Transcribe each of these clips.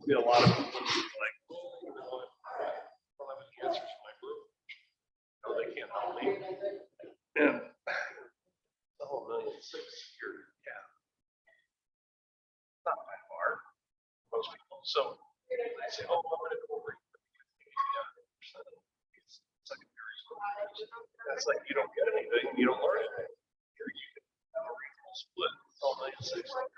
be a lot of people like, well, I don't have any answers for my group. No, they can't help me. And the whole $1.6 million here, yeah. Not by far, most people. So they say, oh, I'm gonna go over. Secondary school. That's like you don't get anything, you don't learn anything. Here you can have a regional split, all $1.6 million.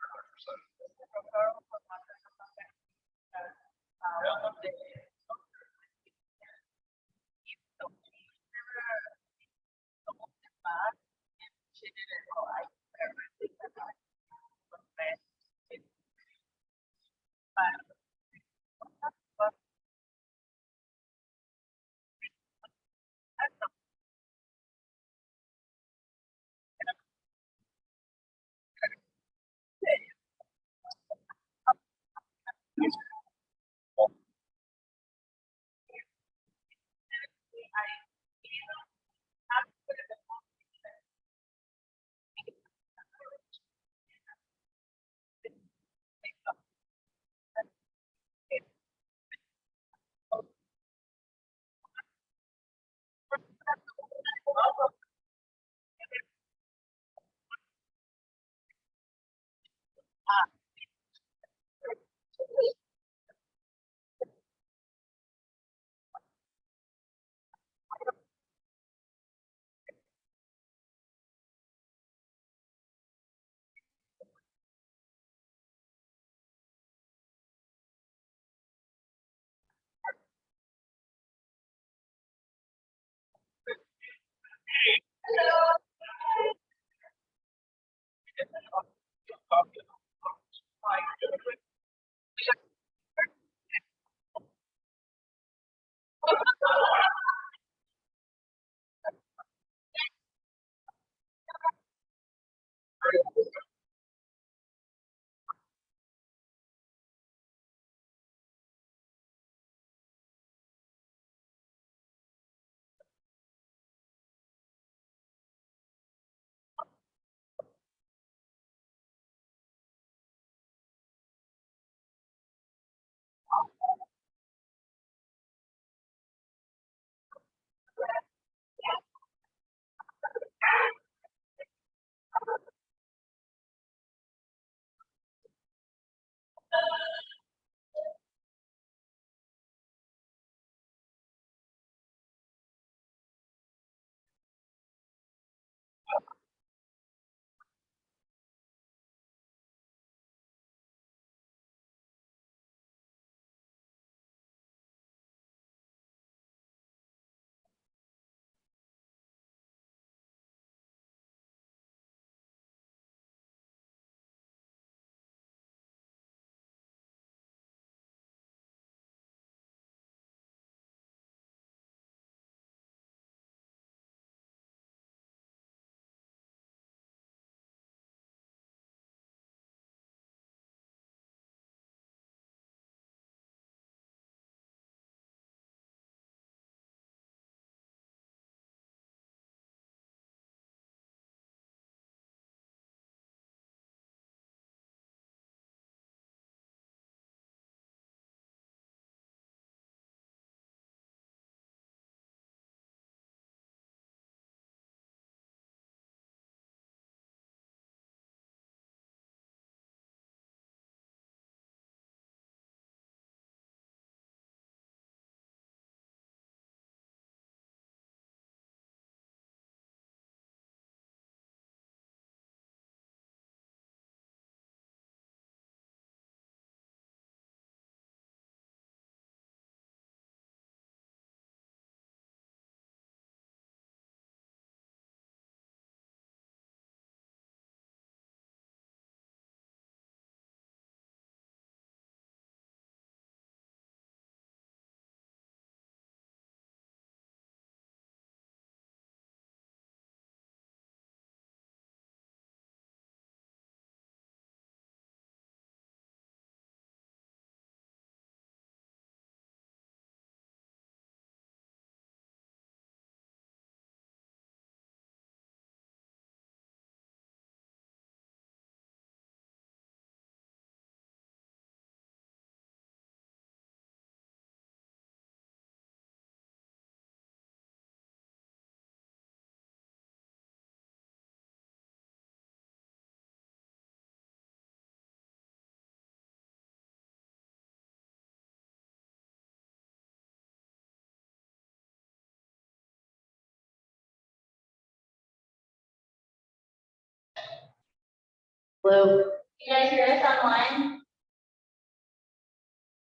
Blue. You guys hear us online?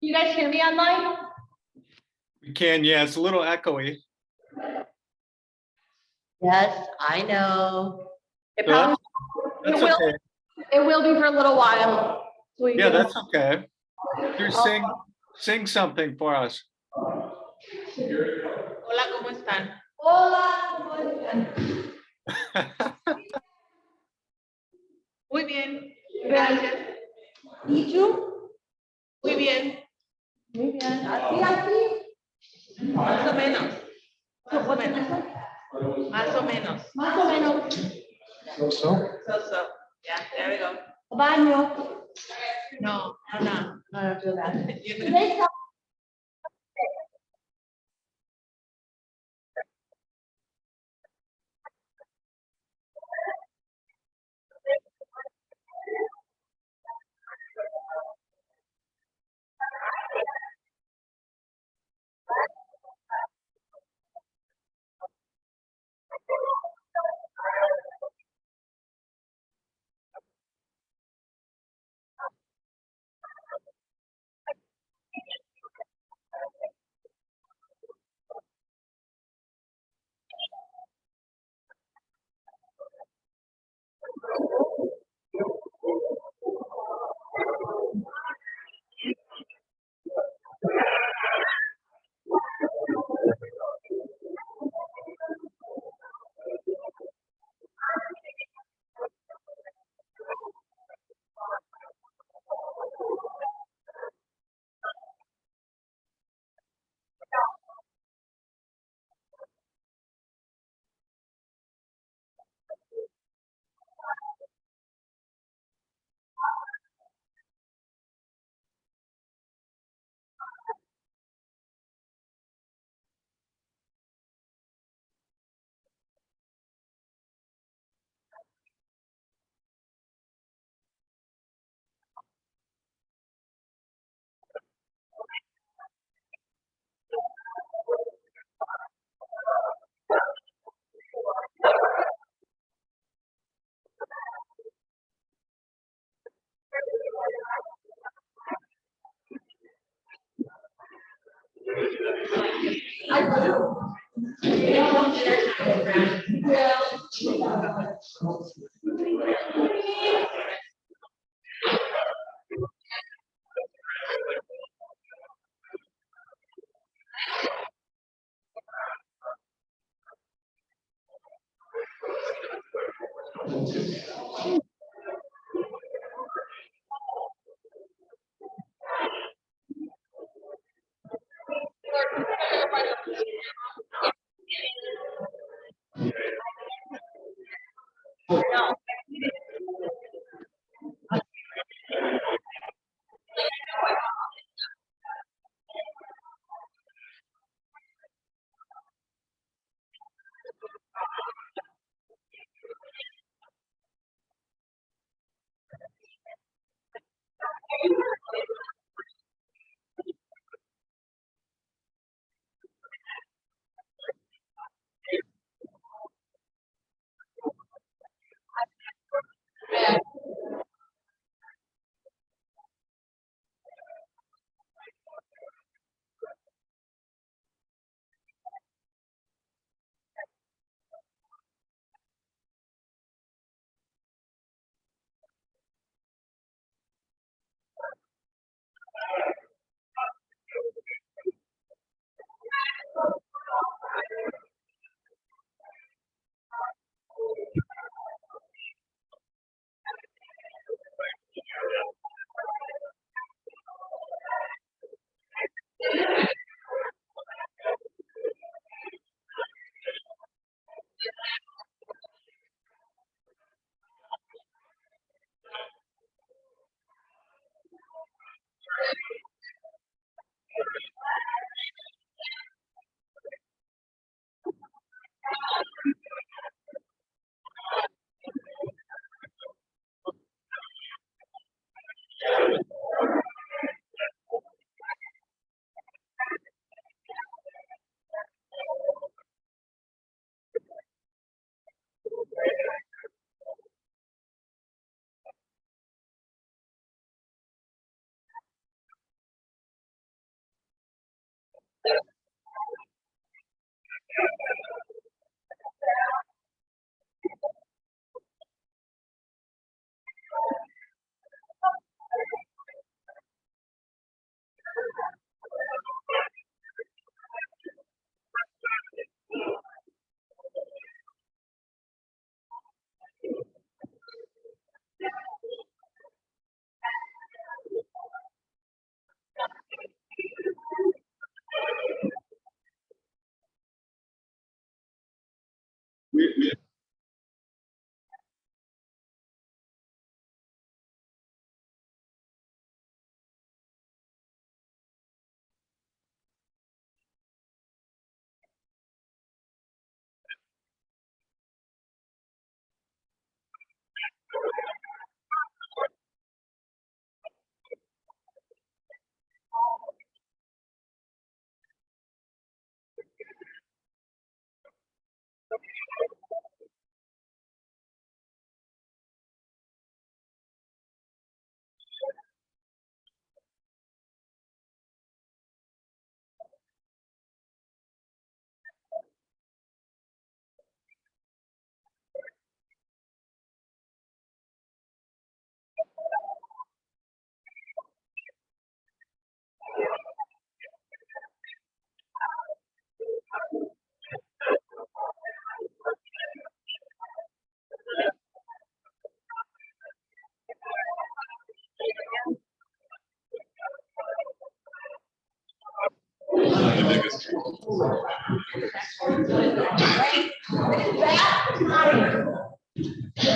You guys hear me online? We can, yeah, it's a little echoey. Yes, I know. It So probably, That's it will, okay. it will be for a little while. So we Yeah, get- that's okay. You sing something for us. Hola, ¿cómo están? Hola, ¿cómo están? Muy bien, gracias. ¿Y tú? Muy bien. Muy bien. ¿Aquí? Más o menos. Más o menos. Más o menos. Más o menos. So. Yeah, there we go. Baño. No, no. I don't feel bad.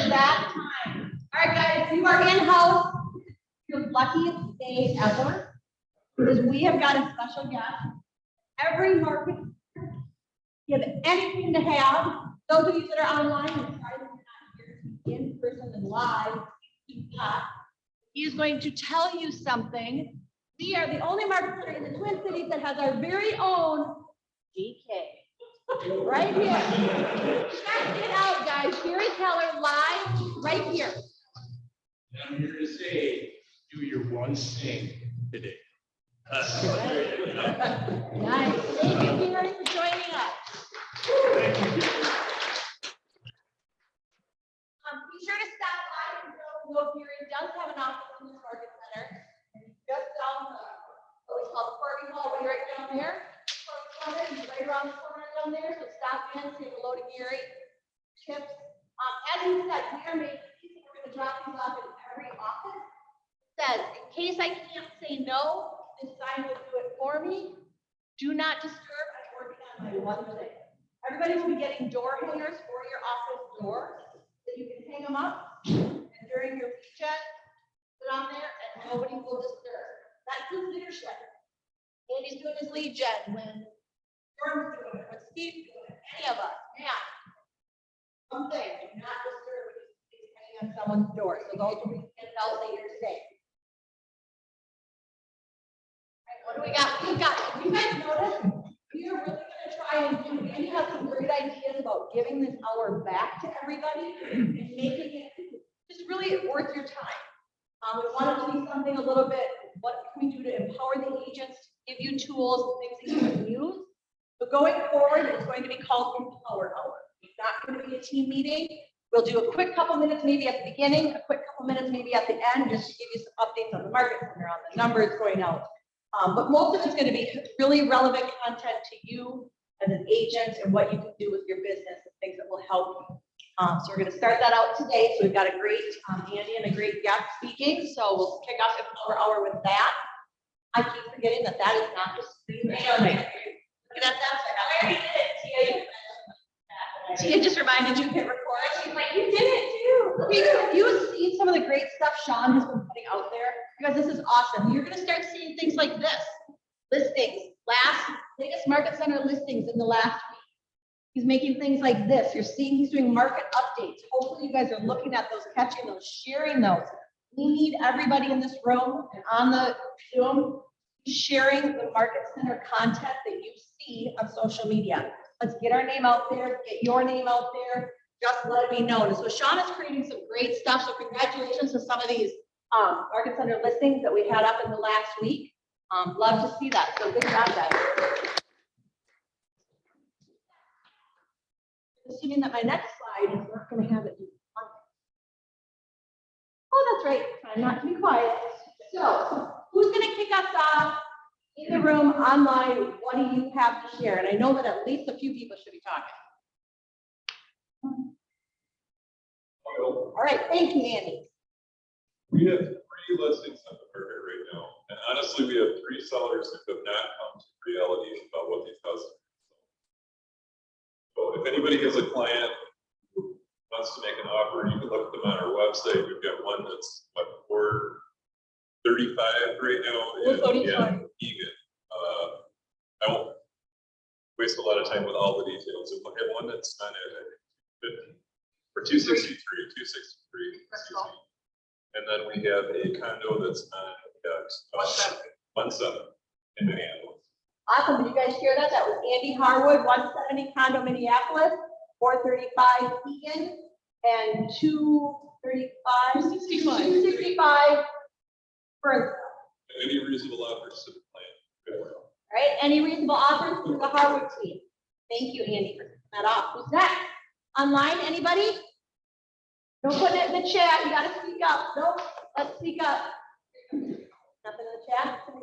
That time. All right, guys, you are in-house. Your luckiest day ever, because we have got a special guest. Every market, you have anything to have. Those of you that are online, and sorry that you're not here in person and live, he is going to tell you something. We are the only market center in the Twin Cities that has our very own DK. Right here. Check it out, guys. Sherry Keller live right here. I'm here to say, do your one thing today. Nice. Thank you, Gary, for joining us. Be sure to stop by and know Gary does have an office in this market center. And just down the, what we call the parking hallway right down there. He's right around the corner down there. So stop in, say hello to Gary. Chips. As he said, we are making these, we're going to drop these off in every office. Says, in case I can't say no, this sign will do it for me. Do not disturb. I'm working on my one thing. Everybody will be getting door hangers for your office doors that you can hang them up. And during your weekend, put on there and nobody will disturb. That's his leadership. Andy's doing his lead gen when Jordan's doing it, when Steve's doing it, any of us. Yeah. One thing, do not disturb when he's hanging on someone's door. So those will be handed out later today. What do we got? If you guys notice, we are really going to try and do, Andy has some great ideas about giving this hour back to everybody and making it just really worth your time. We want it to be something a little bit, what can we do to empower the agents, give you tools, things that you can use. But going forward, it's going to be called Empower Hour. It's not going to be a team meeting. We'll do a quick couple minutes maybe at the beginning, a quick couple minutes maybe at the end, just to give you some updates on the market center, on the numbers going out. But most of it's going to be really relevant content to you as an agent and what you can do with your business and things that will help you. So we're going to start that out today. So we've got a great Andy and a great guest speaking. So we'll kick off Empower Hour with that. I keep forgetting that that is not the screen. Look at that. I already did it, Tia. Tia just reminded you to hit record. She's like, you did it too. Have you seen some of the great stuff Sean has been putting out there? Because this is awesome. You're going to start seeing things like this. Listings, latest market center listings in the last week. He's making things like this. You're seeing he's doing market updates. Hopefully you guys are looking at those, catching those, sharing those. We need everybody in this room and on the Zoom sharing the market center content that you see on social media. Let's get our name out there, get your name out there, just let it be known. And so Sean is creating some great stuff. So congratulations to some of these market center listings that we had up in the last week. Love to see that. So good job, guys. Assuming that my next slide is not going to have it. Oh, that's right. Try not to be quiet. So, who's going to kick us off in the room, online? What do you have to share? And I know that at least a few people should be talking. All right, thank you, Andy. We have 3 listings on the market right now, and honestly, we have 3 sellers who have not come to reality about what these houses are. So if anybody has a client who wants to make an offer, you can look at them on our website. We've got one that's what, 435 right now. And, 435. Egan. I won't waste a lot of time with all the details. We have one that's on at 50 or 263, 263. Excuse me. And then we have a condo that's on at 17 in Minneapolis. Awesome. Did you guys hear that? That was Andy Harwood, 170 condo Minneapolis, 435 Egan, and 235, 265 Burnsville. Any reasonable offers to the plan? Good work. All right. Any reasonable offers to the Harwood team? Thank you, Andy, for kicking that off. Who's next? Online, anybody? Don't put it in the chat. You got to speak up. Nope. Let's speak up. Nothing in the chat. All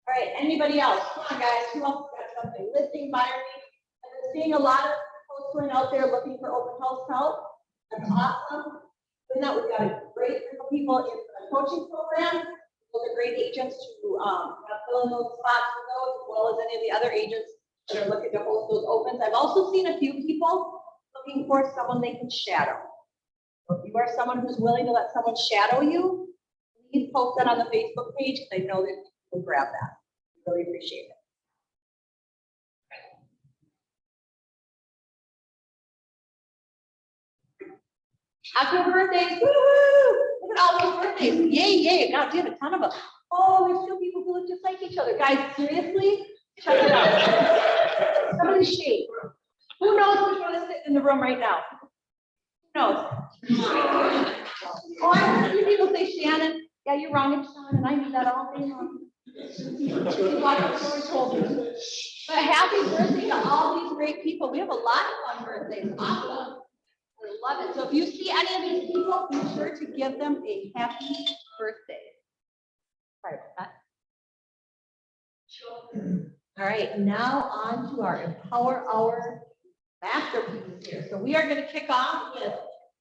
right. Anybody else? Come on, guys. Who else got something? Listing, buyer. I've been seeing a lot of folks going out there looking for open house help. That's awesome. Doing that, we've got a great group of people in the coaching program. Those are great agents to fill in those spots for those, as well as any of the other agents that are looking to hold those opens. I've also seen a few people looking for someone they can shadow. So if you are someone who's willing to let someone shadow you, please post that on the Facebook page, because I know that people will grab that. Really appreciate it. Happy birthdays, woo-hoo! Look at all those birthdays, yay, yay, God, we have a ton of them. Oh, there's 2 people who look just like each other. Guys, seriously? Check it out. Somebody's shape. Who knows which one is sitting in the room right now? Who knows? Oh, I heard a few people say Shannon. Yeah, you're wrong, it's Shannon. I knew that all day long. But happy birthday to all these great people. We have a lot of fun birthdays. Awesome. I love it. So if you see any of these people, be sure to give them a happy birthday. Sorry about that. All right, now on to our Empower Hour masterpiece here. So we are going to kick off with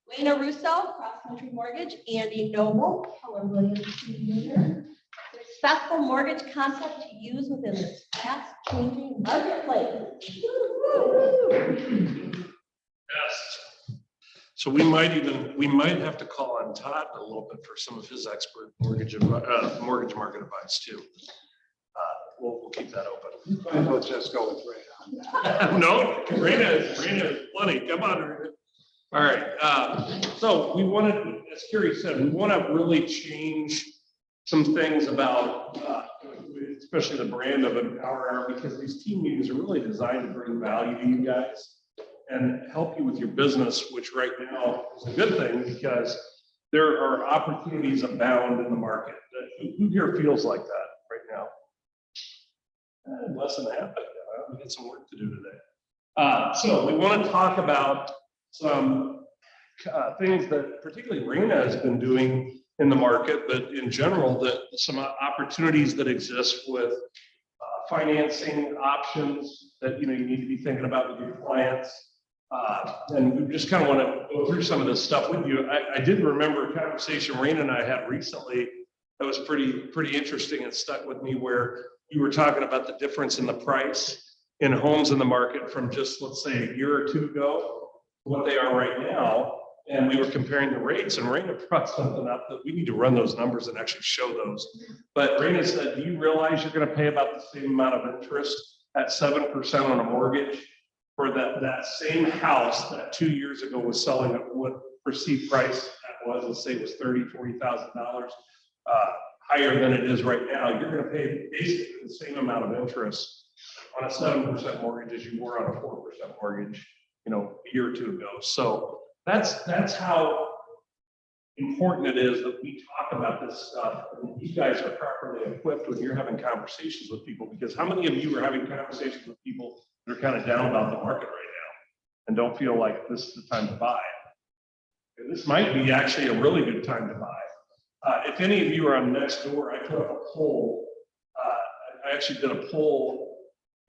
Wayna Russo, Cross Country Mortgage, Andy Noble, Keller Williams Sr. Successful mortgage concept to use within this fast-changing marketplace. Yes. So we might have to call on Todd a little bit for some of his expert mortgage market advice too. We'll keep that open. Might as well just go with Ray. No, Raina is plenty. Come on, Raina. All right. So we wanted, as Carrie said, we want to really change some things about, especially the brand of Empower Hour, because these team meetings are really designed to bring value to you guys and help you with your business, which right now is a good thing because there are opportunities abound in the market. Who here feels like that right now? Less than half. We got some work to do today. So we want to talk about some things that particularly Raina has been doing in the market, but in general, that some opportunities that exist with financing options that you need to be thinking about with your clients. And we just kind of want to go through some of this stuff with you. I did remember a conversation Raina and I had recently that was pretty interesting and stuck with me, where you were talking about the difference in the price in homes in the market from just, let's say, a year or two ago, what they are right now. And we were comparing the rates, and Raina brought something up that we need to run those numbers and actually show those. But Raina said, do you realize you're going to pay about the same amount of interest at 7% on a mortgage for that same house that 2 years ago was selling at what perceived price that was, let's say it was $30,000, $40,000 higher than it is right now. You're going to pay basically the same amount of interest on a 7% mortgage as you were on a 4% mortgage, a year or two ago. So that's how important it is that we talk about this stuff, and you guys are properly equipped when you're having conversations with people, because how many of you are having conversations with people that are kind of down about the market right now and don't feel like this is the time to buy? And this might be actually a really good time to buy. If any of you are on Nextdoor, I put up a poll. I actually did a poll,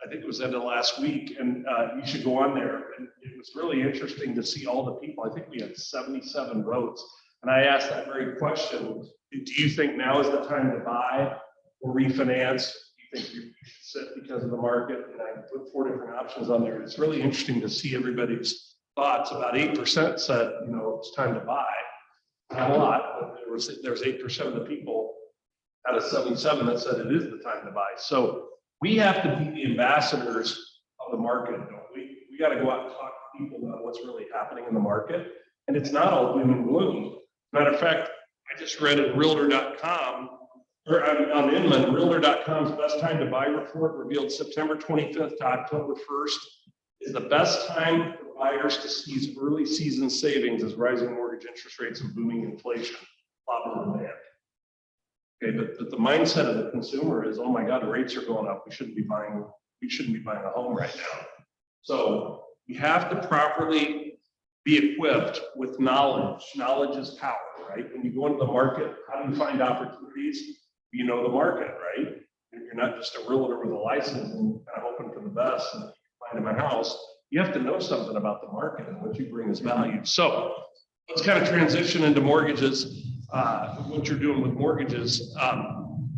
I think it was end of last week, and you should go on there. And it was really interesting to see all the people. I think we had 77 votes. And I asked that very question. Do you think now is the time to buy or refinance? Do you think you should sit because of the market? And I put 4 different options on there. It's really interesting to see everybody's thoughts. About 8% said, you know, it's time to buy. Not a lot, but there was 8% of the people out of 77 that said it is the time to buy. So we have to be the ambassadors of the market, don't we? We got to go out and talk to people about what's really happening in the market. And it's not all doom and gloom. Matter of fact, I just read at Realtor.com, or on Inland, Realtor.com's best time to buy report revealed September 25th to October 1st is the best time for buyers to seize early season savings as rising mortgage interest rates and booming inflation plop in demand. Okay, but the mindset of the consumer is, oh my God, rates are going up. We shouldn't be buying a home right now. So we have to properly be equipped with knowledge. Knowledge is power, right? When you go into the market, how do you find opportunities? You know the market, right? You're not just a realtor with a license and kind of hoping for the best and find my house. You have to know something about the market and what you bring is value. So let's kind of transition into mortgages. What you're doing with mortgages.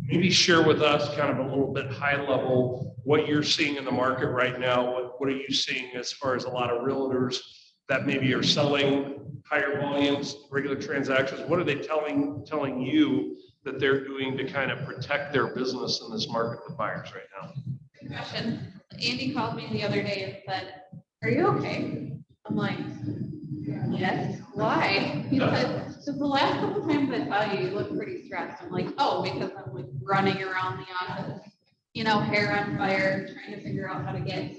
Maybe share with us kind of a little bit high level what you're seeing in the market right now. What are you seeing as far as a lot of realtors that maybe are selling higher volumes, regular transactions? What are they telling you that they're doing to kind of protect their business in this market with buyers right now? Good question. Andy called me the other day and said, "Are you okay?" I'm like, "Yes." Why? He said, "So the last couple times I saw you, you look pretty stressed." I'm like, "Oh, because I'm like running around the office, you know, hair on fire, trying to figure out how to get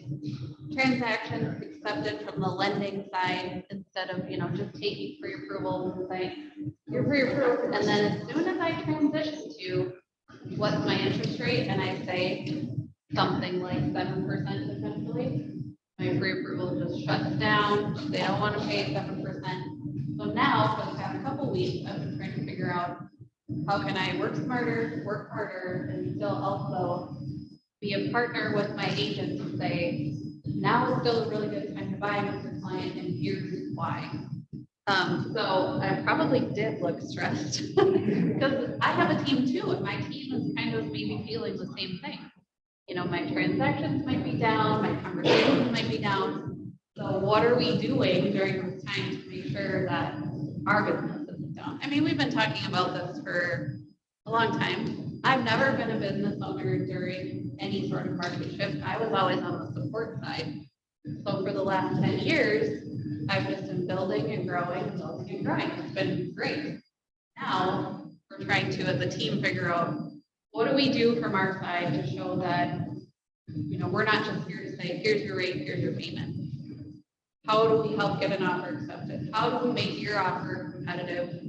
transactions accepted from the lending side instead of, you know, just taking pre-approval and saying, you're pre-approved." And then as soon as I transition to what's my interest rate, and I say something like 7% potentially, my pre-approval just shuts down. They don't want to pay 7%. So now for the past couple weeks, I've been trying to figure out how can I work smarter, work harder, and still also be a partner with my agent to say, now is still a really good time to buy, Mr. Client, and here's why. So I probably did look stressed because I have a team too, and my team is kind of maybe feeling the same thing. You know, my transactions might be down, my conversations might be down. So what are we doing during this time to make sure that our business isn't down? I mean, we've been talking about this for a long time. I've never been a business owner during any sort of market shift. I was always on the support side. So for the last 10 years, I've just been building and growing and building and growing. It's been great. Now we're trying to, as a team, figure out what do we do from our side to show that, you know, we're not just here to say, here's your rate, here's your payment. How do we help get an offer accepted? How do we make your offer competitive?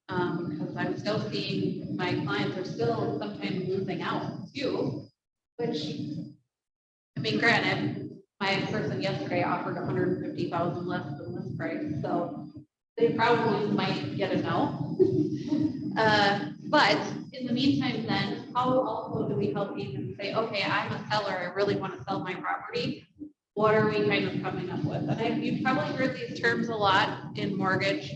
Because I'm still seeing my clients are still sometimes losing out too, which, I mean, granted, my person yesterday offered 150,000 less than this price, so they probably might get a no. But in the meantime, then, how also do we help agents say, okay, I'm a seller, I really want to sell my property. What are we kind of coming up with? And you've probably heard these terms a lot in mortgage.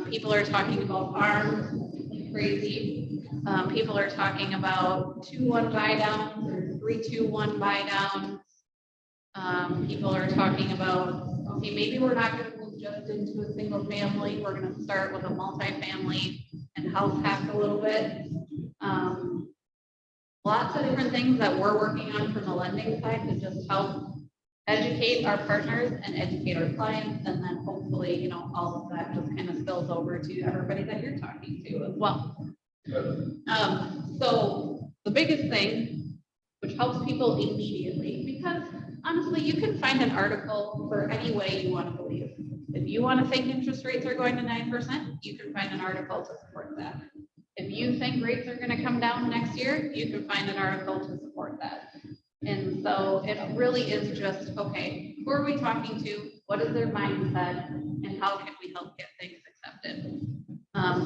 People are talking about ARMs like crazy. People are talking about 2-1 buy downs or 3-2-1 buy downs. People are talking about, okay, maybe we're not going to move just into a single family. We're going to start with a multifamily and house hack a little bit. Lots of different things that we're working on from the lending side to just help educate our partners and educate our clients, and then hopefully, you know, all of that just kind of spills over to everybody that you're talking to as well. So the biggest thing, which helps people immediately, because honestly, you can find an article for any way you want to believe. If you want to think interest rates are going to 9%, you can find an article to support that. If you think rates are going to come down next year, you can find an article to support that. And so it really is just, okay, who are we talking to? What is their mindset? And how can we help get things accepted?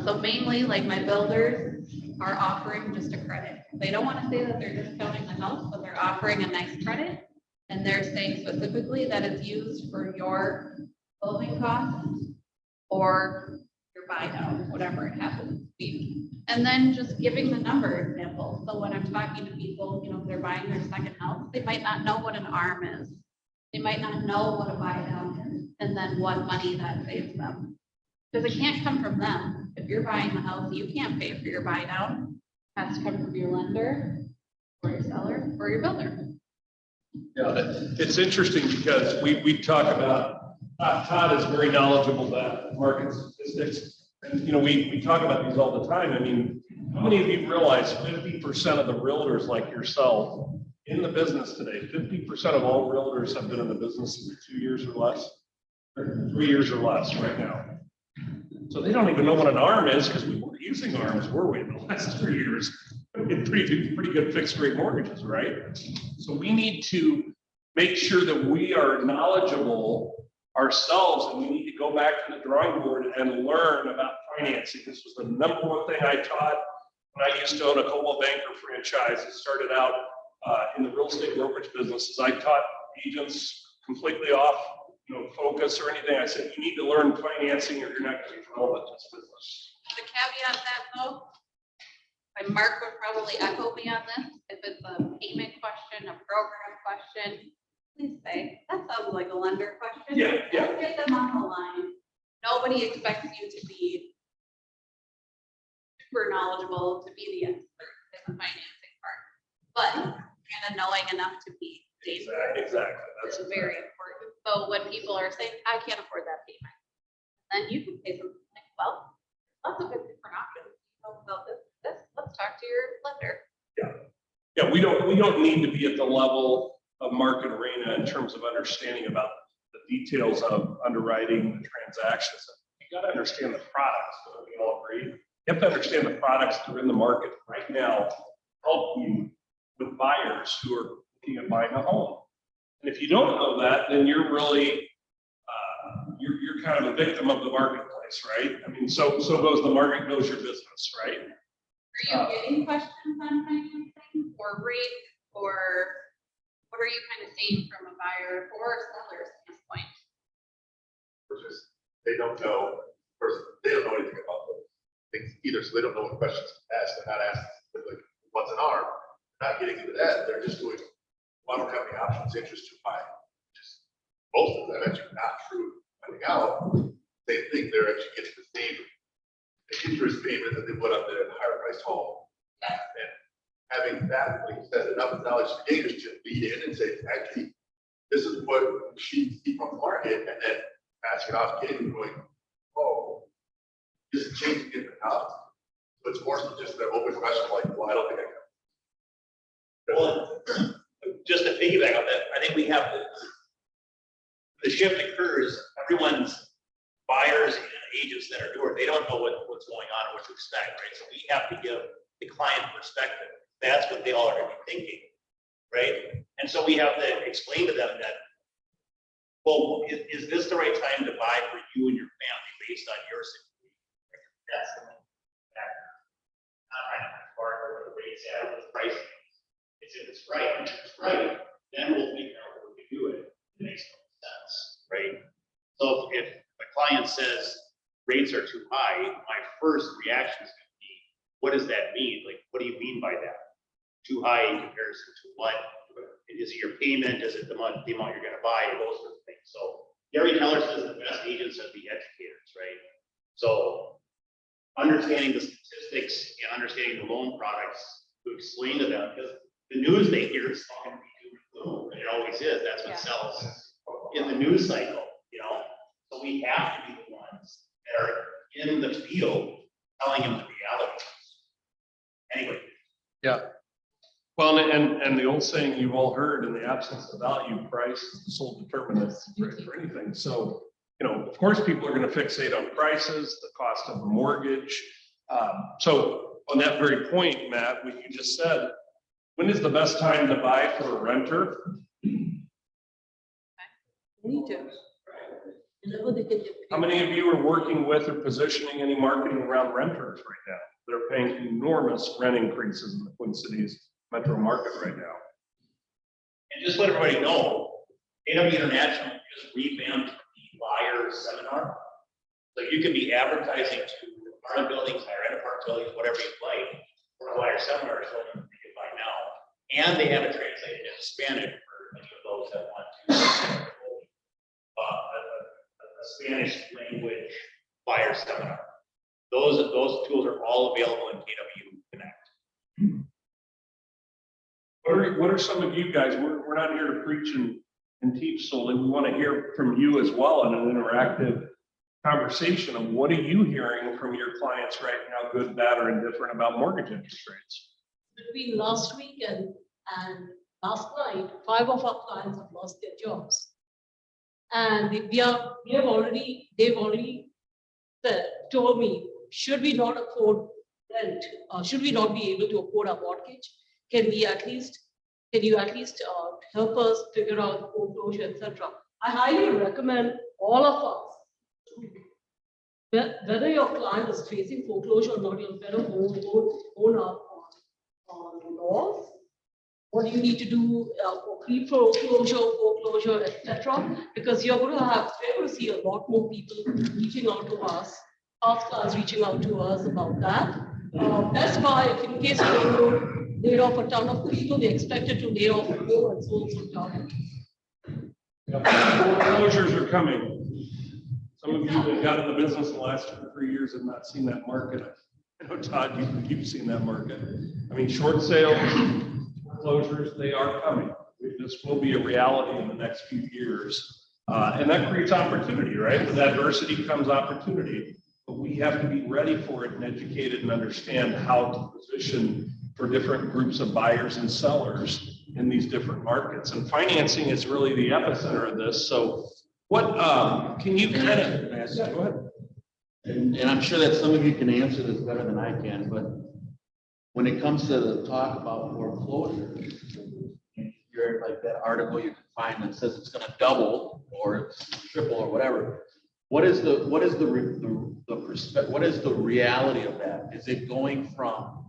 So mainly, like my builders are offering just a credit. They don't want to say that they're discounting the house, but they're offering a nice credit. And they're saying specifically that it's used for your closing costs or your buy down, whatever it happens to be. And then just giving the number example. So when I'm talking to people, you know, if they're buying their second house, they might not know what an ARM is. They might not know what a buy down is, and then what money that saves them. Because it can't come from them. If you're buying the house, you can't pay for your buy down. It has to come from your lender or your seller or your builder. Yeah, it's interesting because we talk about, Todd is very knowledgeable about market statistics. And, you know, we talk about these all the time. I mean, how many of you realize 50% of the realtors like yourself in the business today, 50% of all realtors have been in the business for 2 years or less, or 3 years or less right now. So they don't even know what an ARM is because we weren't using ARMs, were we, in the last 3 years? Pretty good fixed rate mortgages, right? So we need to make sure that we are knowledgeable ourselves, and we need to go back to the drawing board and learn about financing. This was the number one thing I taught when I used to own a Coldwell Banker franchise. It started out in the real estate brokerage businesses. I taught agents completely off, you know, focus or anything. I said, you need to learn financing or you're not going to be relevant to this business. The caveat that though, and Mark would probably echo me on this, if it's a payment question, a program question, please say, that sounds like a lender question. Yeah. Let's get them on the line. Nobody expects you to be super knowledgeable to be the expert in the financing part, but kind of knowing enough to be dangerous. Exactly. That's very important. So when people are saying, I can't afford that payment, then you can say something like, well, lots of different options. You know about this, let's talk to your lender. Yeah, we don't need to be at the level of Market Arena in terms of understanding about the details of underwriting the transactions. You got to understand the products. So we all agree. You have to understand the products that are in the market right now, help you with buyers who are looking at buying a home. And if you don't know that, then you're really you're kind of a victim of the marketplace, right? I mean, so goes the market, goes your business, right? Are you getting questions on financing or rate, or what are you kind of seeing from a buyer or a seller's standpoint? Versus they don't know, they don't know anything about those things either, so they don't know what questions to ask. They're not asking like, what's an ARM? They're not getting into that. They're just doing, well, I don't have any options, interest too high. Just most of them actually not true. Finding out, they think they're actually getting the same interest payment that they put on their higher priced home. And having that, like you said, enough knowledge for gators to lead in and say, actually, this is what she see from the market, and then passing it off, getting going, oh, this is changing in the house. So it's more than just an open question like, well, I don't think I can. Well, just to piggyback on that, I think we have the shift occurs, everyone's buyers and agents that are doing, they don't know what's going on or what to expect, right? So we have to give the client perspective. That's what they all are thinking, right? And so we have to explain to them that, well, is this the right time to buy for you and your family based on your situation? That's the main factor. Not trying to barter or the rates at the pricing. It's if it's right, then we'll figure out what we do it. It makes no sense, right? So if a client says rates are too high, my first reaction is going to be, what does that mean? Like, what do you mean by that? Too high in comparison to what? Is it your payment? Is it the amount you're going to buy? Those sorts of things. So Gary Keller says the best agents are the educators, right? So understanding the statistics and understanding the loan products to explain to them, because the news they hear is all going to be doom and gloom, and it always is. That's what sells in the news cycle, you know. So we have to be the ones that are in the field telling them the reality. Anyway. Yeah. Well, and the old saying you've all heard, in the absence of value, price is the sole determinant for anything. So you know, of course, people are gonna fixate on prices, the cost of a mortgage. So on that very point, Matt, what you just said, when is the best time to buy for a renter? Me too. Whenever they can get How many of you are working with or positioning any marketing around renters right now? They're paying enormous rent increases in the Twin Cities metro market right now. And just let everybody know, AW International just revamped the buyer seminar. So you can be advertising to apartment buildings, higher end apartment buildings, whatever you like, for a buyer seminar is what you can buy now. And they have it translated into Spanish for any of those that want to. A Spanish language buyer seminar. Those tools are all available in KW Connect. What are some of you guys, we're not here to preach and teach solely. We want to hear from you as well in an interactive conversation of what are you hearing from your clients right now, good, bad, or indifferent about mortgage interest rates? Between last week and last night, 5 of our clients have lost their jobs. And they've already told me, should we not afford rent, should we not be able to afford our mortgage? Can you at least help us figure out foreclosure, etc. I highly recommend all of us, whether your client is facing foreclosure or not, you'll better own up on laws. What you need to do for foreclosure, etc. Because we're going to see a lot more people reaching out to us, past clients reaching out to us about that. Best Buy, if in case you don't know, laid off a ton of people. They expected to lay off more and so on. Foreclosures are coming. Some of you that got in the business in the last 2 or 3 years have not seen that market. I know, Todd, you've seen that market. I mean, short sales, foreclosures, they are coming. This will be a reality in the next few years. And that creates opportunity, right? With adversity comes opportunity. But we have to be ready for it and educated and understand how to position for different groups of buyers and sellers in these different markets. And financing is really the epicenter of this. So what can you kind of go ahead? And I'm sure that some of you can answer this better than I can, but when it comes to the talk about foreclosure, you're like that article you can find that says it's going to double or triple or whatever. What is the reality of that? Is it going from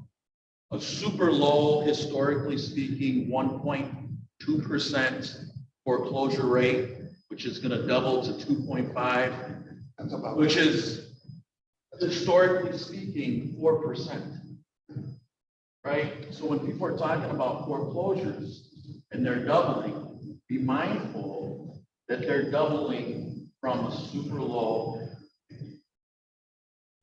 a super low, historically speaking, 1.2% foreclosure rate, which is going to double to 2.5, which is historically speaking 4%, right? So when people are talking about foreclosures and they're doubling, be mindful that they're doubling from a super low.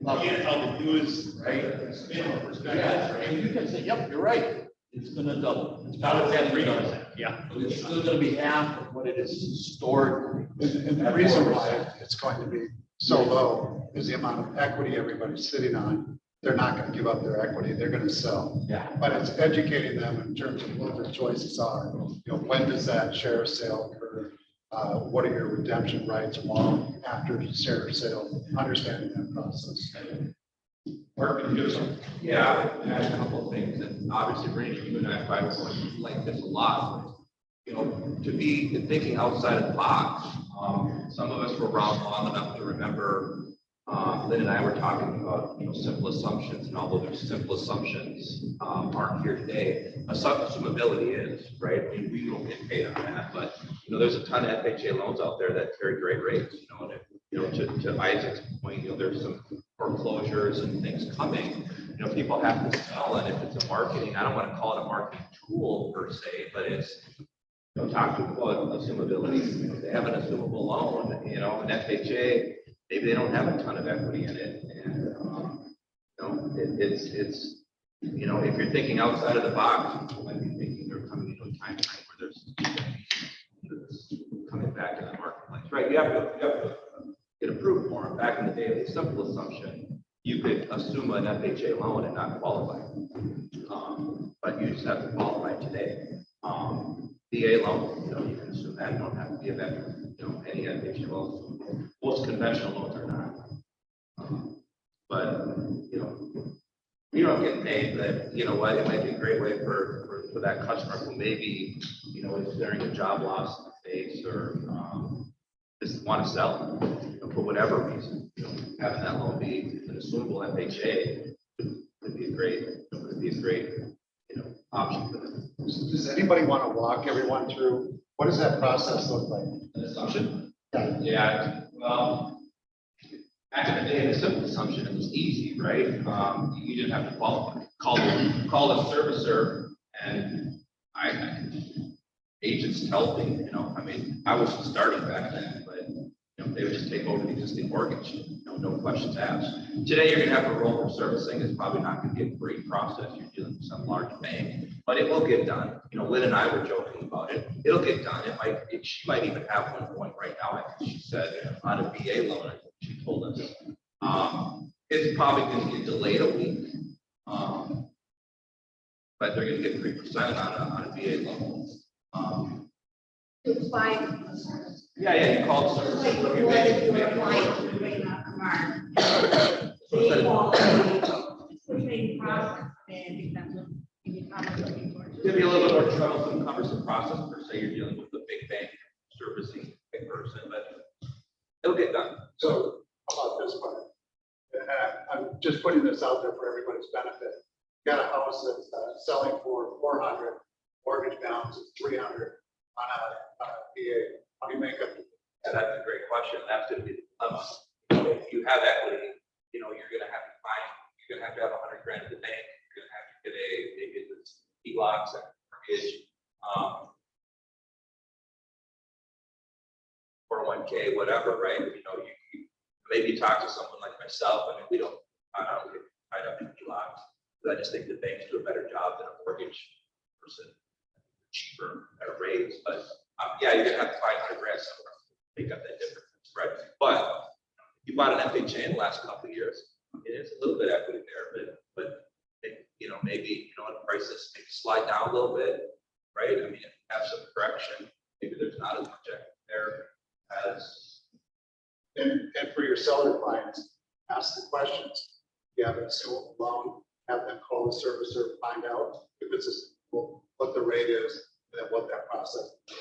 You can't tell the news, right? Yeah, and you can say, yep, you're right. It's going to double. It's Now it's at 3%. $3. Yeah. But it's still going to be half of what it is historically. And the reason why it's going to be so low is the amount of equity everybody's sitting on. They're not going to give up their equity. They're going to sell. Yeah. But it's educating them in terms of what their choices are. You know, when does that share sale occur? What are your redemption rights long after share sale? Understanding that process. Mark, can you give us some? Yeah, I had a couple of things, and obviously, Randy, you and I probably like this a lot. You know, to be thinking outside of the box. Some of us were around long enough to remember. Lynn and I were talking about, you know, simple assumptions, and although there's simple assumptions aren't here today, assumability is, right? I mean, we don't get paid on that, but you know, there's a ton of FHA loans out there that carry great rates. You know, and if, you know, to Isaac's point, you know, there's some foreclosures and things coming. You know, people have to sell, and if it's a marketing, I don't want to call it a marketing tool per se, but it's, you know, talk to about assumability. You know, they have an assumable loan, you know, an FHA. Maybe they don't have a ton of equity in it, and you know, it's you know, if you're thinking outside of the box, you might be thinking they're coming into a time frame where there's coming back in the marketplace, right? You have to get approved for them. Back in the day, it was a simple assumption. You could assume an FHA loan and not qualify, but you just have to qualify today. VA loan, you know, you can assume that. You don't have to give that, you know, any FHA loans. Most you know what, it might be a great way for that customer who maybe, you know, is during a job loss in the face or, just want to sell, you know, for whatever reason, you know, having that loan be an assumable FHA would be a great, you know, option for them. Does anybody want to walk everyone through, what does that process look like? An assumption? Yeah. Yeah, well, back in the day, the simple assumption, it was easy, right? You didn't have to qualify. Call a servicer, and agents tell me, you know, I mean, I was starting back then, but, you know, they would just take over the existing mortgage, you know, no questions asked. Today, you're gonna have to roll for servicing. It's probably not gonna be a great process. You're dealing with some large bank, but it will get done. You know, Lynn and I were joking about it. It'll get done. She might even have one going right now. I think she said on a VA loan, I think she told us. It's probably gonna get delayed a week. But they're gonna get 3% on a VA loan. It's fine. Yeah, you called service. You They made- It's gonna be a little bit more troublesome, cumbersome process per se. You're dealing with the big bank servicing big person, but it'll get done. So how about this part? I'm just putting this out there for everybody's benefit. You got a house that's selling for 400, mortgage balance is 300 on a VA. How do you make it? Yeah, that's a great question. That's gonna be the dilemma. You know, if you have equity, you know, you're gonna have to have 100 grand in the bank. You're gonna have to get maybe it's HELOCs and mortgage, 401k, whatever, right? You know, you maybe talk to someone like myself. I mean, I don't get tied up in HELOCs. I just think the banks do a better job than a mortgage person, cheaper at a rates, but yeah, you're gonna have to find 100 grand somewhere to make up that difference, right? But you bought an FHA in the last couple of years, it is a little bit equity there, but you know, maybe, you know, the prices maybe slide down a little bit, right? I mean, have some correction, maybe there's not as much equity there as. And for your seller clients, ask the questions. You have a single loan, have them call the servicer, find out if it's what the rate is, and then what that process is.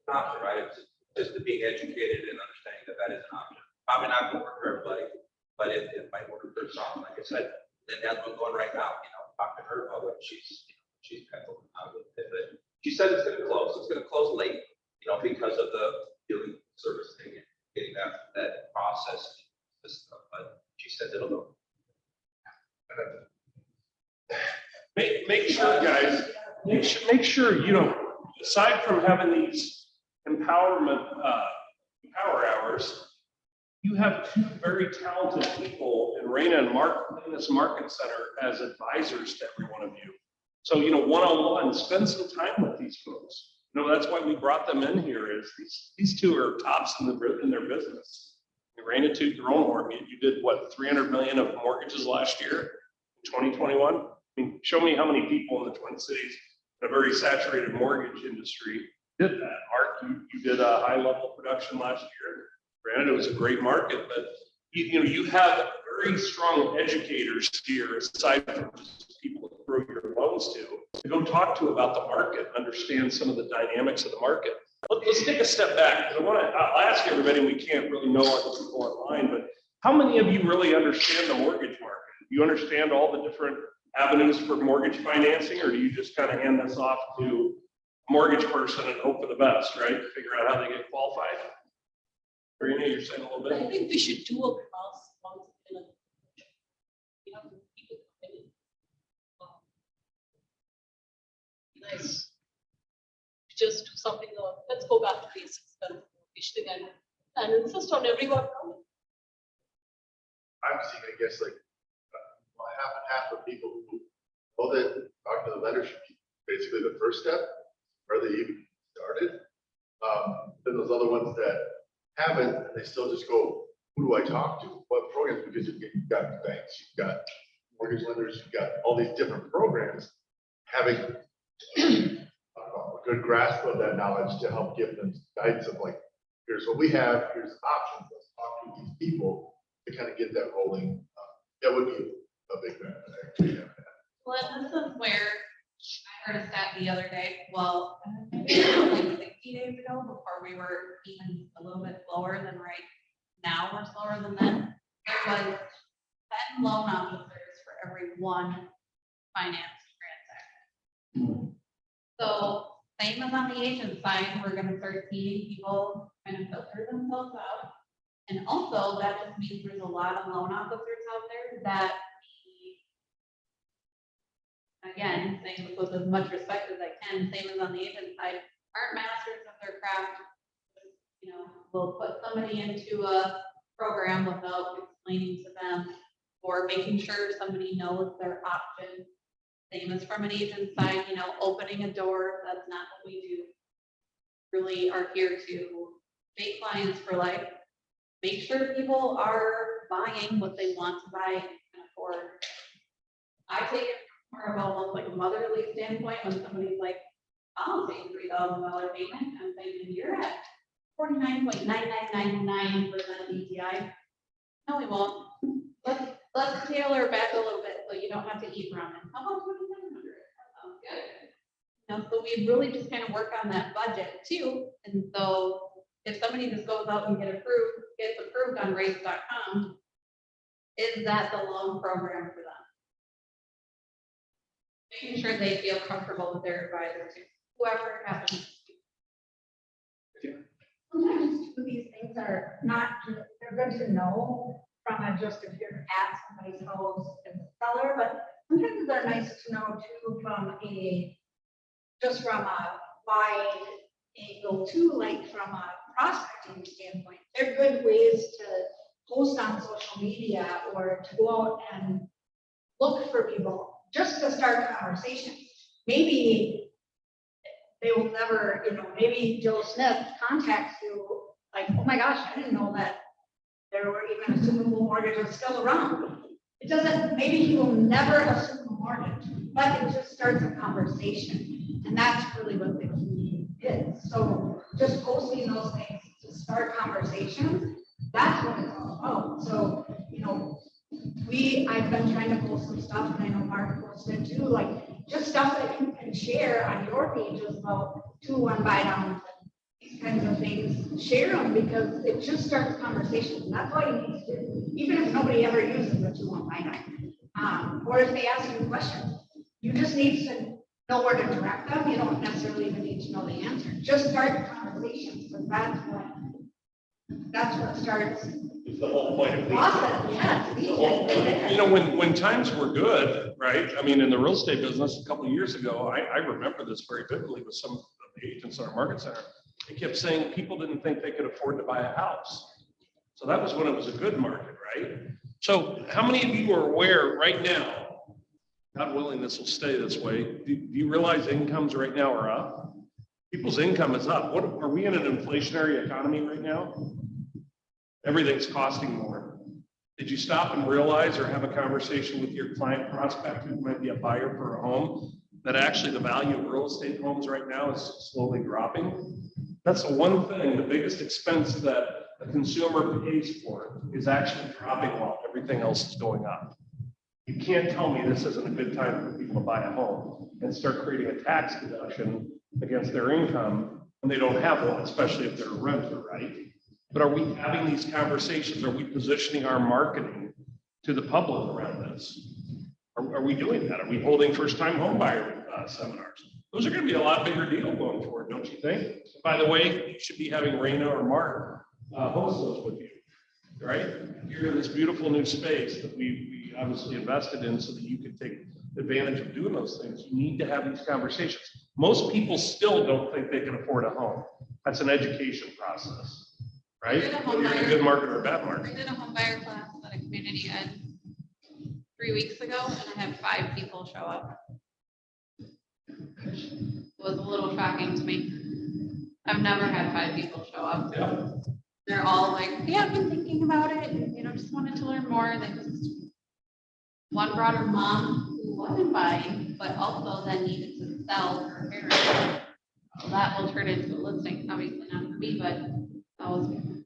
Option, right? It's just to being educated and understanding that that is an option. Probably not going to work for everybody, but it might work for some. Like I said, Lynn has one going right now. You know, talk to her about it. She's penciled out with it, but she said it's going to close. It's going to close late, you know, because of the dealing service thing and getting that process system. But she said it'll go. Make sure, guys, make sure, you know, aside from having these empowerment, power hours, you have two very talented people in Raina and Mark in this market center as advisors to every one of you. So, you know, one-on-one, spend some time with these folks. You know, that's why we brought them in here, is these two are tops in their business. Raina took your own mortgage. You did what, 300 million of mortgages last year in 2021? I mean, show me how many people in the Twin Cities in a very saturated mortgage industry did that. Mark, you did a high level production last year. Granted, it was a great market, but you have very strong educators here, aside from just people to throw your loans to go talk to about the market, understand some of the dynamics of the market. Let's take a step back. I'll ask everybody, we can't really know other people online, but how many of you really understand the mortgage market? Do you understand all the different avenues for mortgage financing, or do you just kind of hand this off to a mortgage person and hope for the best, right? Figure out how they get qualified? Marina, you're saying a little I bit? think we should do a class once in a. We have people coming in. Nice. Just do something, let's go back to basics, and again, and insist on everyone coming. I'm seeing, I guess, like, half and half of people who know that talking to the lender should be basically the first step, or they even started. Then those other ones that haven't, and they still just go, who do I talk to? What programs? Because you've got banks, you've got mortgage lenders, you've got all these different programs. Having a good grasp of that knowledge to help give them guidance of like, here's what we have, here's options, let's talk to these people to kind of get that rolling. That would be a big benefit. Well, this is where I heard a stat the other day, well, maybe like 60 days ago, before we were even a little bit slower than right now, we're slower than then. There was 10 loan officers for every one finance transaction. So same as on the agent side, we're gonna start seeing people kind of filter themselves out. And also that just means there's a lot of loan officers out there that, again, saying this with as much respect as I can, same as on the agent side, aren't masters of their craft. You know, will put somebody into a program without explaining to them or making sure somebody knows their options. Same as from an agent side, you know, opening a door, that's not what we do. Really are here to make clients for life, make sure people are buying what they want to buy and can afford. I take it more of almost like a motherly standpoint when somebody's like, I'll pay $3,000 payment, I'm thinking you're at 49.9999% DTI. No, we won't. Let's tailor back a little bit so you don't have to eat ramen. How about 2,700? That sounds good. You know, so we really just kind of work on that budget too. And so if somebody just goes out and gets approved on rates.com, is that the loan program for them? Making sure they feel comfortable with their advisor too, whoever it happens. Sometimes these things are not, they're good to know from just if you're at somebody's house as a seller, but sometimes they're nice to know too from just from a wide angle too, like from a prospecting standpoint. They're good ways to post on social media or to go out and look for people just to start conversations. Maybe they will never, you know, maybe Joe Smith contacts you like, oh my gosh, I didn't know that there were even assumable mortgages still around. It doesn't, maybe he will never assume a mortgage, but it just starts a conversation. And that's really what the key is. So just posting those things to start conversations, that's what it's all about. So, you know, I've been trying to post some stuff, and I know Mark posted too, like just stuff that you can share on your pages about 2-1 buy downs, these kinds of things. Share them because it just starts conversations. And that's all you need to do, even if nobody ever uses the 2-1 buy down. Or if they ask you questions, you just need to know where to direct them. You don't necessarily even need to know the answer. Just start conversations, because that's what starts. It's the whole point of Process, yes. You know, when times were good, right? I mean, in the real estate business a couple of years ago, I remember this very vividly with some of the agents in our market center. They kept saying people didn't think they could afford to buy a house. So that was when it was a good market, right? So how many of you are aware right now, God willing, this will stay this way. Do you realize incomes right now are up? People's income is up. What are we in an inflationary economy right now? Everything's costing more. Did you stop and realize or have a conversation with your client prospect who might be a buyer for a home that actually the value of real estate homes right now is slowly dropping? That's the one thing, the biggest expense that a consumer pays for is actually dropping while everything else is going up. You can't tell me this isn't a good time for people to buy a home and start creating a tax deduction against their income when they don't have one, especially if they're a renter, right? But are we having these conversations? Are we positioning our marketing to the public around this? Are we doing that? Are we holding first-time home buyer seminars? Those are going to be a lot bigger deal going forward, don't you think? By the way, you should be having Raina or Mark host those with you, right? You're in this beautiful new space that we obviously invested in so that you could take advantage of doing those things. You need to have these conversations. Most people still don't think they can afford a home. That's an education process. Right? Whether you're in a good market or a bad market. We did a home buyer class at a community ed 3 weeks ago, and I had 5 people show up. It was a little shocking to me. I've never had 5 people show up. Yeah. They're all like, yeah, I've been thinking about it, and, you know, just wanted to learn more. They just, one brought her mom who wasn't buying, but also then needed to sell her parents. So that will turn into a listing, obviously not for me, but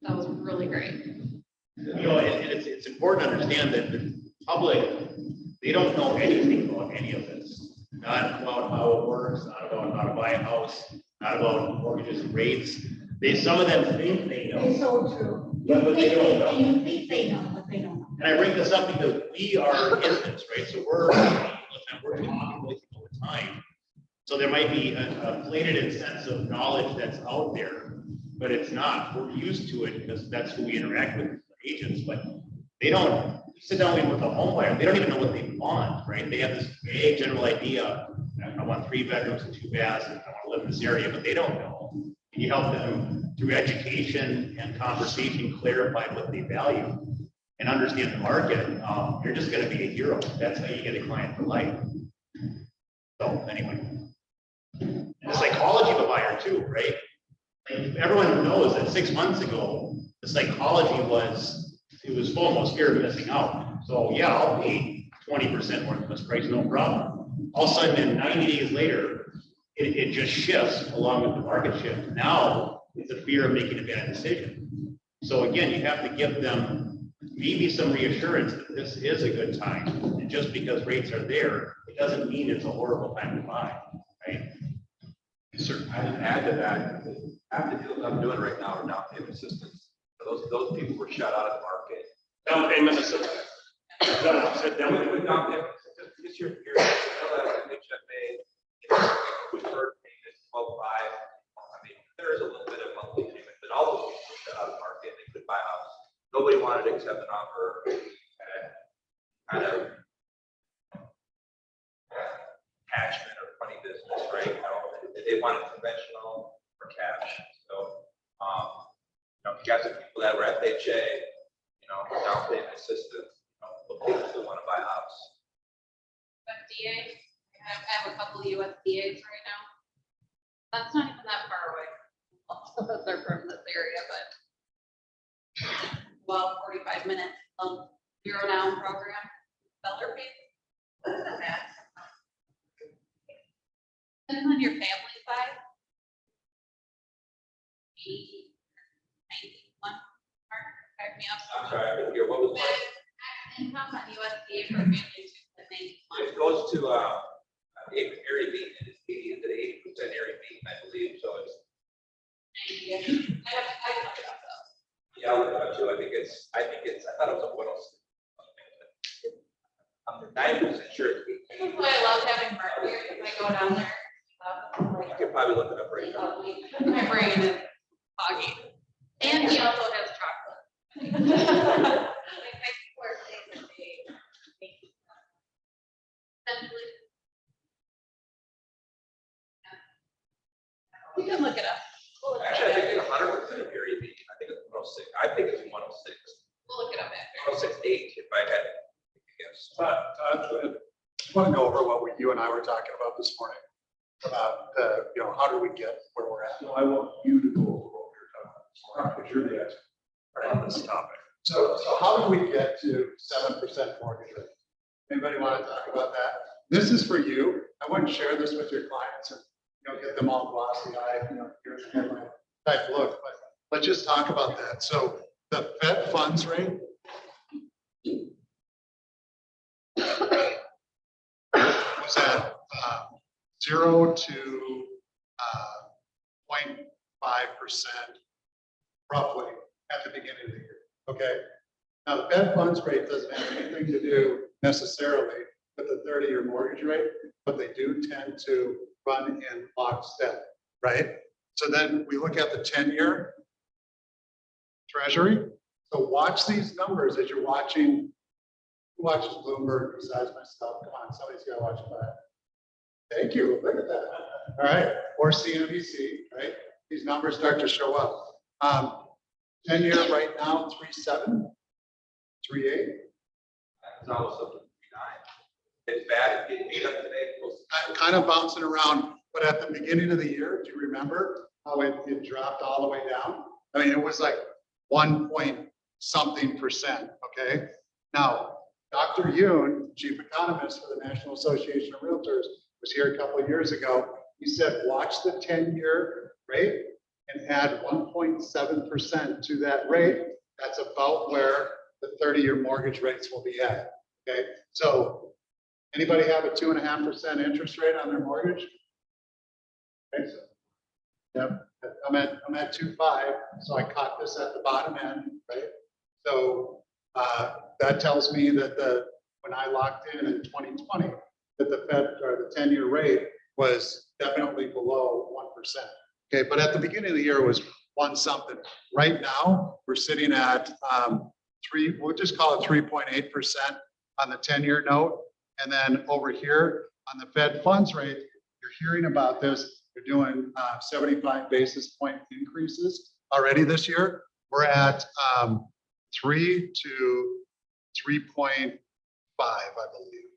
that was really great. You know, and it's important to understand that the public, they don't know anything about any of this. not about how it works, not about how to buy a house, not about mortgages and rates. Some of them think they know. It's so true. But they don't know. You think they know, but they don't know. And I bring this up because we are in this, right? So we're talking with you all the time. So there might be a inflated sense of knowledge that's out there, but it's not. We're used to it because that's who we interact with, agents, but they don't sit down with a home buyer. They don't even know what they want, right? They have this vague general idea. I want 3 bedrooms and 2 baths, and I want to live in this area, but they don't know. And you help them through education and conversation, clarify what they value and understand the market. You're just going to be a hero. That's how you get a client for life. So anyway, and the psychology of a buyer too, right? Like everyone knows that 6 months ago, the psychology was, it was almost fear of missing out. So yeah, I'll pay 20% more than this price, no problem. All of a sudden, then 90 days later, it just shifts along with the market shift. Now it's a fear of making a bad decision. So again, you have to give them maybe some reassurance that this is a good time. And just because rates are there, it doesn't mean it's a horrible time to buy, right? Sir, I would add to that, half the deals I'm doing right now are down payment assistance. Those people were shut out of the market. Down payment assistance. Sit down. With down payment, just your HFA, preferred payment, 12.5. I mean, there is a little bit of monthly payment, but all those people were shut out of the market. They could buy a house. Nobody wanted to accept an offer at kind of attachment or funny business, right? You know, they wanted conventional or cash. So, you know, if you guys have people that were FHA, you know, down payment assistance, you know, people still want to buy a house. USDA, I have a couple of USDAs right now. That's not even that far away. Most of us are from this area, but well, 45 minutes of zero down program, seller pays. What is that? Depends on your family size. 80, 91 mark, back me up. I'm sorry, I didn't hear what was Max income on USDA for families at 91. it goes to area B, and it's 80 to 80% area B, I believe. So it's I have to look it up though. yeah, I'll look it up too. I think it's I thought it was a 106. I'm 90% sure it's 80. This is why I love having Mark here, because I go down there. You could probably look it up right now. My brain is foggy. And he also has chocolate. You can look it up. We'll look it Actually, I up think after. it's 100% of area B. I think it's 106. I think it's 106. We'll look it up after. 106.8 if I had to guess. Todd, go ahead. I want to go over what you and I were talking about this morning. About you know, how do we get where we're at? No, I want you to go over what you're talking about, because you're the expert on this topic. So how do we get to 7% mortgage rate? Anybody want to talk about that? This is for you. I wouldn't share this with your clients and, you know, get them all glossy eyed, you know, here's the headline type look, but let's just talk about that. So the Fed funds rate was at 0 to 0.5% roughly at the beginning of the year. Okay. Now the Fed funds rate doesn't have anything to do necessarily with the 30-year mortgage rate, but they do tend to run in lockstep, right? So then we look at the 10-year Treasury. So watch these numbers as you're watching. Who watches Bloomberg besides myself? Come on, somebody's got to watch that. Thank you. Look at that. All right. Or CNBC, right? These numbers start to show up. 10-year right now, 3.7, 3.8. It's almost up to 3.9. It's bad. It's 8 up today. Kind of bouncing around, but at the beginning of the year, do you remember how it dropped all the way down? I mean, it was like 1 point something percent. Okay. Now, Dr. Yoon, chief economist for the National Association of Realtors, was here a couple of years ago. He said, watch the 10-year rate and add 1.7% to that rate. That's about where the 30-year mortgage rates will be at. Okay. So Anybody have a 2.5% interest rate on their mortgage? Okay, so, yep, I'm at 2.5, so I caught this at the bottom end, right? So that tells me that when I locked in 2020, that the Fed or the 10-year rate was definitely below 1%. Okay, but at the beginning of the year it was 1 something. Right now, we're sitting at we'll just call it 3.8% on the 10-year note. And then over here on the Fed funds rate, you're hearing about this. They're doing 75 basis point increases already this year. We're at 3 to 3.5, I believe.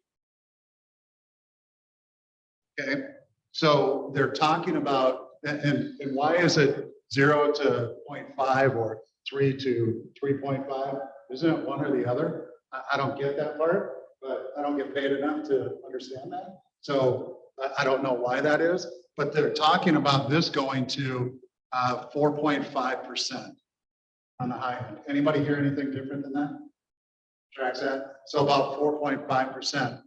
Okay, so they're talking about, and why is it 0 to 0.5 or 3 to 3.5? Isn't it one or the other? I don't get that part, but I don't get paid enough to understand that. So I don't know why that is, but they're talking about this going to 4.5% on the high end. Anybody hear anything different than that? Tracks that? So about 4.5%.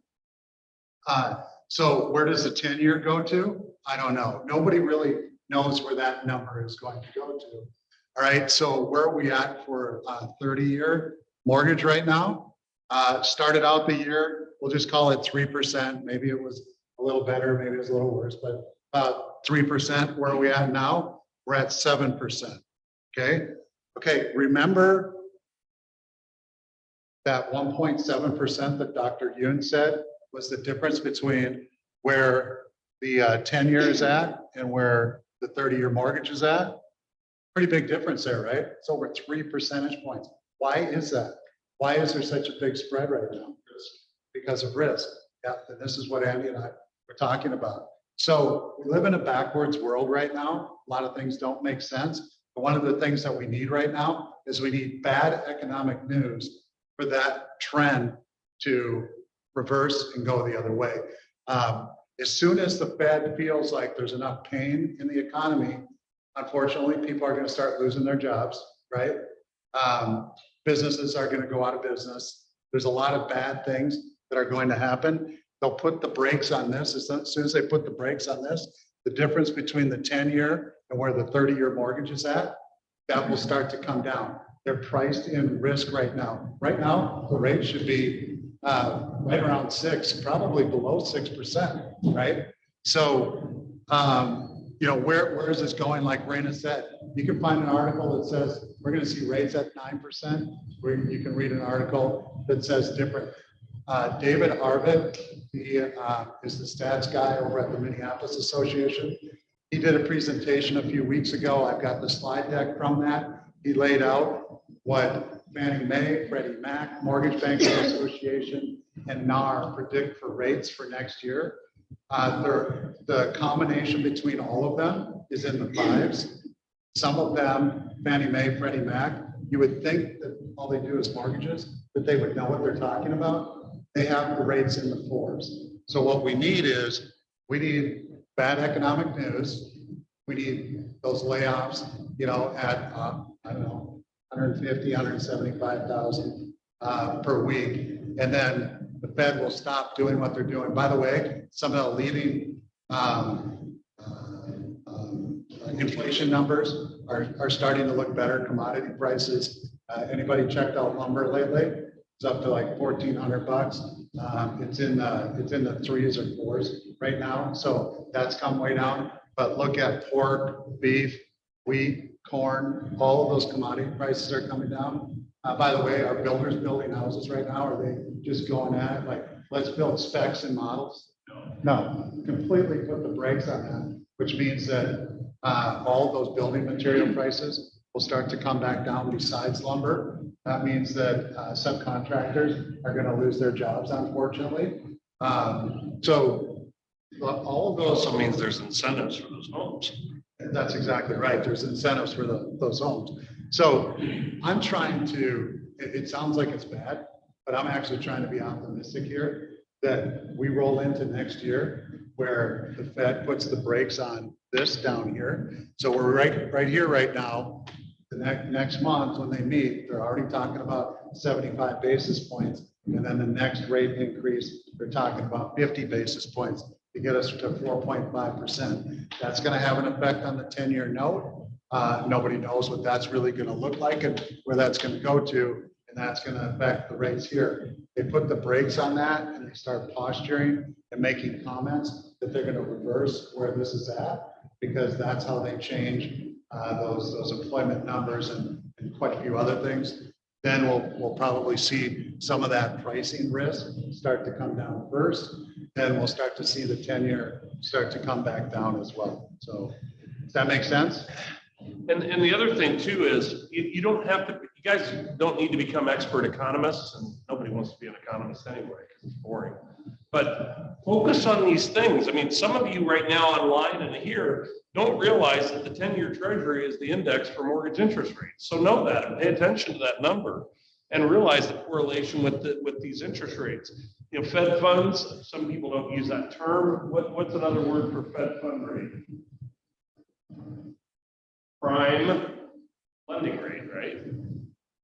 So where does the 10-year go to? I don't know. Nobody really knows where that number is going to go to. All right, so where are we at for 30-year mortgage right now? Started out the year, we'll just call it 3%. Maybe it was a little better, maybe it was a little worse, but about 3%. Where are we at now? We're at 7%. Okay. Okay. Remember that 1.7% that Dr. Yoon said was the difference between where the 10 year is at and where the 30-year mortgage is at. Pretty big difference there, right? It's over 3 percentage points. Why is that? Why is there such a big spread right now? Because of risk. Yeah, and this is what Andy and I were talking about. So we live in a backwards world right now. A lot of things don't make sense. But one of the things that we need right now is we need bad economic news for that trend to reverse and go the other way. As soon as the Fed feels like there's enough pain in the economy, unfortunately, people are going to start losing their jobs, right? Businesses are going to go out of business. There's a lot of bad things that are going to happen. They'll put the brakes on this. As soon as they put the brakes on this, the difference between the 10-year and where the 30-year mortgage is at, that will start to come down. They're priced in risk right now. Right now, the rate should be right around 6, probably below 6%, right? So, you know, where is this going? Like Raina said, you can find an article that says we're going to see rates at 9%, where you can read an article that says different. David Arvid, he is the stats guy over at the Minneapolis Association. He did a presentation a few weeks ago. I've got the slide deck from that. He laid out what Fannie Mae, Freddie Mac, Mortgage Bankers Association, and NAR predict for rates for next year. The combination between all of them is in the 5s. Some of them, Fannie Mae, Freddie Mac, you would think that all they do is mortgages, that they would know what they're talking about. They have the rates in the 4s. So what we need is, we need bad economic news. We need those layoffs, you know, at, I don't know, 150, 175,000 per week. And then the Fed will stop doing what they're doing. By the way, some of the leading inflation numbers are starting to look better. Commodity prices. Anybody checked out lumber lately? It's up to like $1,400. It's in the 3s or 4s right now. So that's come way down. But look at pork, beef, wheat, corn, all of those commodity prices are coming down. By the way, are builders building houses right now? Are they just going at it like, let's build specs and models? No, completely put the brakes on that, which means that all of those building material prices will start to come back down besides lumber. That means that subcontractors are going to lose their jobs, unfortunately. So all of those. Also means there's incentives for those homes. That's exactly right. There's incentives for those homes. So I'm trying to, it sounds like it's bad, but I'm actually trying to be optimistic here that we roll into next year where the Fed puts the brakes on this down here. So we're right here right now. The next month when they meet, they're already talking about 75 basis points. And then the next rate increase, they're talking about 50 basis points to get us to 4.5%. That's going to have an effect on the 10-year note. Nobody knows what that's really going to look like and where that's going to go to. And that's going to affect the rates here. They put the brakes on that and they start posturing and making comments that they're going to reverse where this is at, because that's how they change those employment numbers and quite a few other things. Then we'll probably see some of that pricing risk start to come down first. Then we'll start to see the 10-year start to come back down as well. So does that make sense? And the other thing too is you don't have to, you guys don't need to become expert economists, and nobody wants to be an economist anyway because it's boring. But focus on these things. I mean, some of you right now online and here don't realize that the 10-year treasury is the index for mortgage interest rates. So know that and pay attention to that number and realize the correlation with these interest rates. You know, Fed funds, some people don't use that term. What's another word for Fed fund rate? Prime lending rate, right?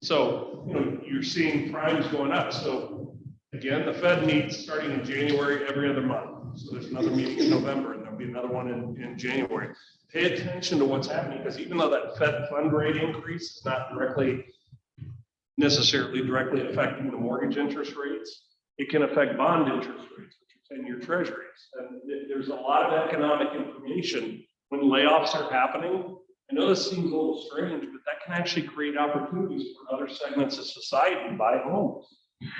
So, you know, you're seeing primes going up. So again, the Fed meets starting in January every other month. So there's another meeting in November and there'll be another one in January. Pay attention to what's happening, because even though that Fed fund rate increase is not necessarily directly affecting the mortgage interest rates, it can affect bond interest rates, which are 10-year treasuries. And there's a lot of economic information when layoffs are happening. I know this seems a little strange, but that can actually create opportunities for other segments of society to buy homes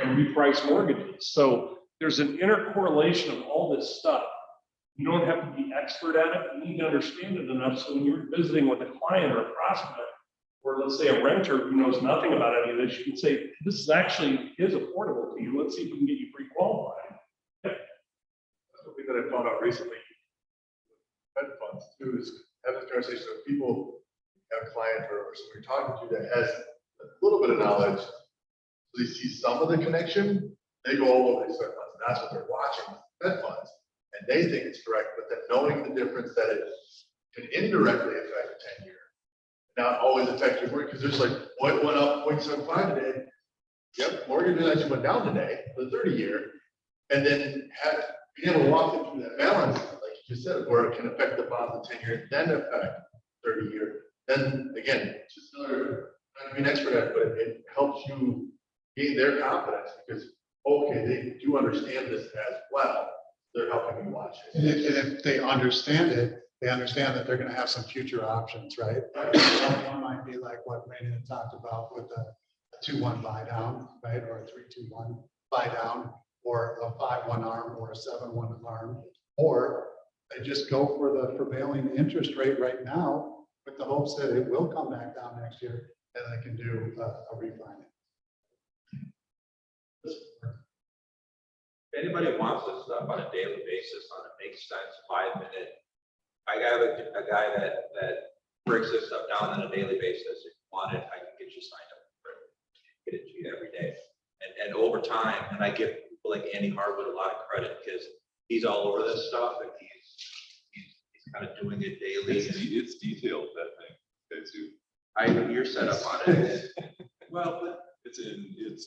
and reprice mortgages. So there's an intercorrelation of all this stuff. You don't have to be expert at it. You need to understand it enough so when you're visiting with a client or a prospect, or let's say a renter who knows nothing about any of this, you can say, this is affordable to you. Let's see if we can get you pre-qualified. That's something that I found out recently. Fed funds too is have this conversation with people, have a client or somebody you're talking to that has a little bit of knowledge. So they see some of the connection, they go all over these Fed funds. That's what they're watching, Fed funds. And they think it's correct, but then knowing the difference that it can indirectly affect the 10-year, not always affect your mortgage, because there's like, what went up 0.75 today? Yep, mortgage actually went down today, the 30-year. And then being able to walk them through that balance, like you just said, where it can affect the bond, the 10-year, then affect 30-year. Then again, just another, not to be an expert at it, but it helps you gain their confidence because, okay, they do understand this as well. They're helping you watch it. And if they understand it, they understand that they're going to have some future options, right? One might be like what Rainey had talked about with a 2-1 buy down, right? Or a 3-2-1 buy down, or a 5-1 arm, or a 7-1 arm, or they just go for the prevailing interest rate right now with the hopes that it will come back down next year and they can do a refinance. If anybody wants this stuff on a daily basis, on a makes sense 5-minute, I got a guy that breaks this stuff down on a daily basis. If you want it, I can get you signed up for it. Get it to you every day. And over time, and I give people like Andy Harwood a lot of credit because he's all over this stuff and he's kind of doing it daily. It's detailed, that thing. You're set up on it. Well, but It's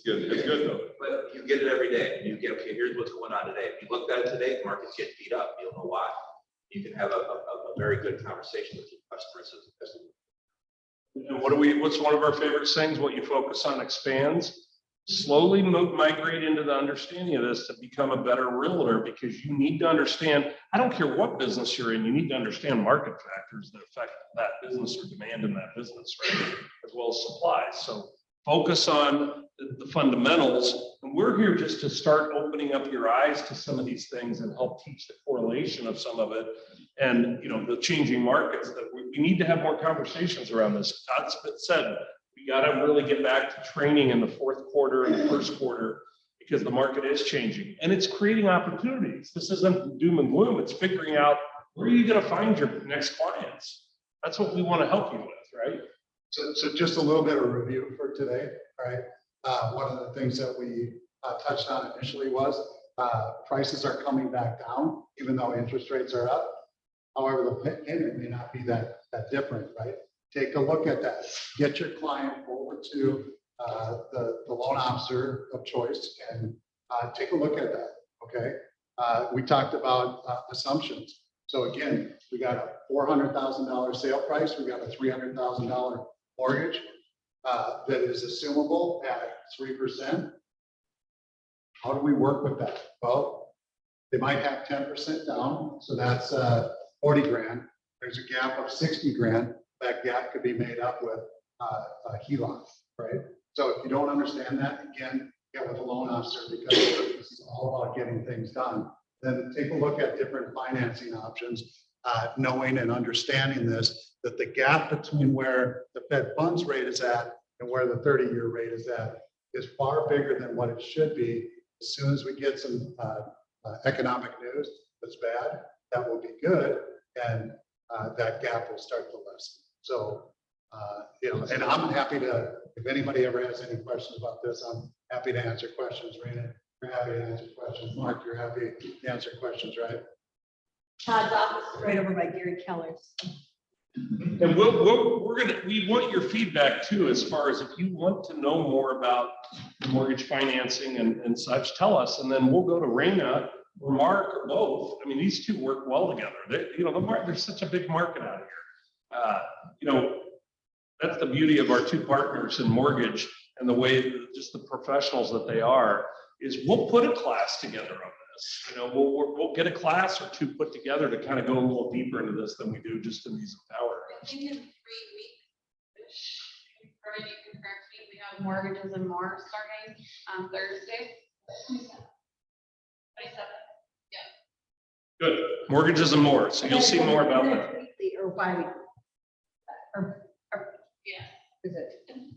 good. It's good though. But you get it every day. You get, okay, here's what's going on today. If you looked at it today, the markets get beat up. You'll know why. You can have a very good conversation with your customers. And what's one of our favorite things? What you focus on expands. Slowly migrate into the understanding of this to become a better realtor, because you need to understand, I don't care what business you're in, you need to understand market factors that affect that business or demand in that business, right? As well as supply. So focus on the fundamentals. And we're here just to start opening up your eyes to some of these things and help teach the correlation of some of it. And, you know, the changing markets that we need to have more conversations around this. Todd's said, we got to really get back to training in the fourth quarter and the first quarter, because the market is changing and it's creating opportunities. This isn't doom and gloom. It's figuring out where are you going to find your next clients. That's what we want to help you with, right? So just a little bit of review for today, right? One of the things that we touched on initially was prices are coming back down, even though interest rates are up. However, the payment may not be that different, right? Take a look at that. Get your client over to the loan officer of choice and take a look at that, okay? We talked about assumptions. So again, we got a $400,000 sale price, we got a $300,000 mortgage that is assumable at 3%. How do we work with that? Well, they might have 10% down, so that's 40 grand. There's a gap of 60 grand. That gap could be made up with a HELOC, right? So if you don't understand that, again, get with a loan officer because this is all about getting things done. Then take a look at different financing options, knowing and understanding this, that the gap between where the Fed funds rate is at and where the 30-year rate is at is far bigger than what it should be. As soon as we get some economic news that's bad, that will be good, and that gap will start to lessen. So, you know, and I'm happy to, if anybody ever has any questions about this, I'm happy to answer questions. Rena, you're happy to answer questions. Mark, you're happy to answer questions, right? Todd's office is right over by Gary Keller's. And we want your feedback too, as far as if you want to know more about mortgage financing and such, tell us, and then we'll go to Raina or Mark or both. I mean, these two work well together. There's such a big market out here. You know, that's the beauty of our two partners in mortgage and the way that just the professionals that they are, is we'll put a class together on this. You know, we'll get a class or two put together to kind of go a little deeper into this than we do just in these Empower. I think in 3 weeks, or you can correct me, we have mortgages and more starting on Thursday. 27. Yeah. Good. Mortgages and more. So you'll see more about that. Weekly or bi-weekly? Yeah. Is it?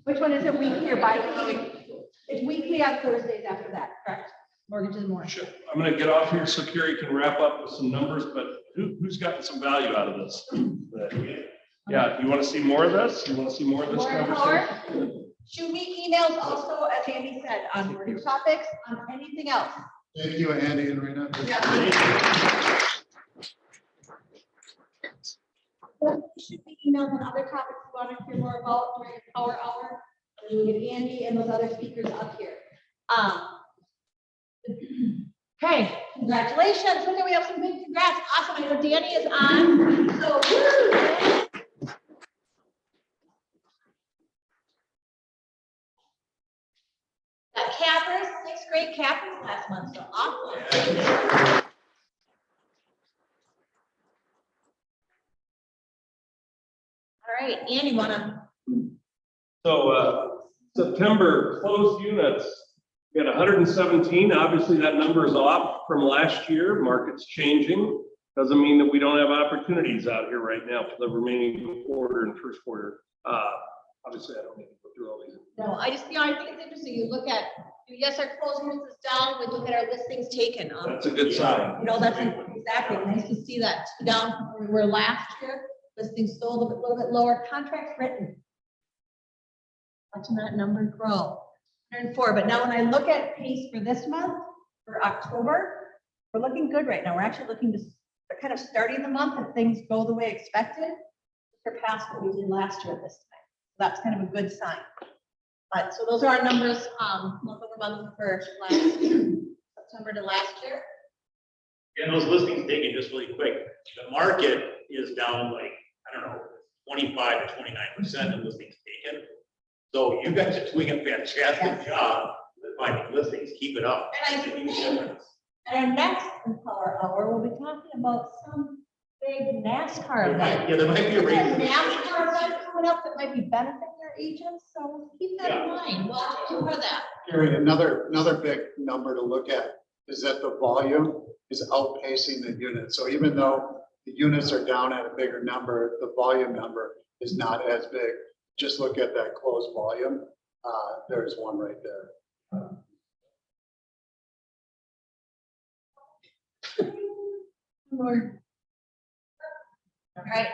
Which one is it, weekly or bi-weekly? It's weekly on Thursdays after that, correct? Mortgages and more. Sure. I'm going to get off here so Carrie can wrap up with some numbers, but who's gotten some value out of this? Yeah, you want to see more of this? You want to see more of this conversation? Shoot me emails also, as Andy said, on mortgage topics, on anything else. Thank you, Andy and Rena. Shoot me emails on other topics you want to hear more about during the Power Hour. And you get Andy and those other speakers up here. Okay, congratulations. Look, we have some big congrats. Awesome. I know Danny is on. So, got cappers, 6th grade cappers last month. So awesome. All right, Andy, wanna? So September closed units, we got 117. Obviously, that number is off from last year. Market's changing. Doesn't mean that we don't have opportunities out here right now for the remaining quarter and first quarter. Obviously, I don't need to go through all these. No, I think it's interesting. You look at, yes, our closed units is down. We look at our listings taken. That's a good sign. You know, that's exactly nice to see that down from where we were last year. Listings sold a little bit lower, contracts written. Watching that number grow. 104, but now when I look at pace for this month, for October, we're looking good right now. We're actually looking to, we're kind of starting the month if things go the way expected, surpass what we did last year at this time. So that's kind of a good sign. But so those are our numbers, month over month for last year, September to last year. And those listings taken, just really quick, the market is down like, I don't know, 25 to 29% of listings taken. So you guys are doing a fantastic job with finding listings. Keep it up. And It's a huge difference. our next Empower Hour, we'll be talking about some big NASCAR event. Yeah, there might be a There's race. NASCAR event coming up that might be benefiting our agents, so keep that in mind. Well, keep for that. Gary, another big number to look at is that the volume is outpacing the units. So even though the units are down at a bigger number, the volume number is not as big. Just look at that closed volume. There's one right there. Lord. All right,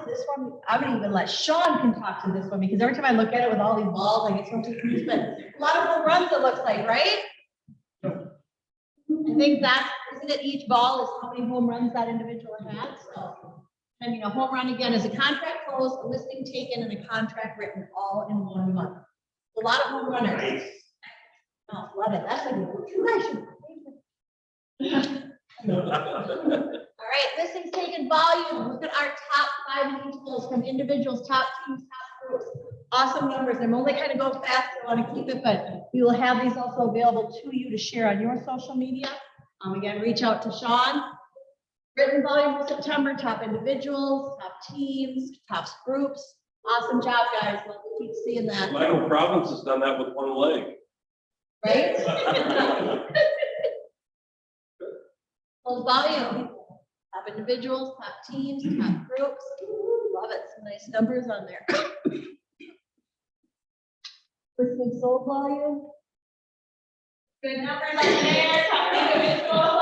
this one, I'm gonna even let Sean can talk to this one because every time I look at it with all these balls, I get so confused, but a lot of home runs it looks like, right? I think isn't it each ball is how many home runs that individual had, so. I mean, a home run again is a contract closed, a listing taken, and a contract written all in 1 month. A lot of home runners. Oh, love it. That's like, you guys should. All right, this thing's taking volume. Look at our top 5 individuals from individuals, top teams, top groups. Awesome numbers. I'm only kind of going fast. I want to keep it, but we will have these also available to you to share on your social media. Again, reach out to Sean. Written volume for September, top individuals, top teams, top groups. Awesome job, guys. Love to keep seeing that. Michael Province has done that with one leg. Right? Full volume, top individuals, top teams, top groups. Love it. Some nice numbers on there. Listening soul volume. Good numbers on there. Top individuals, top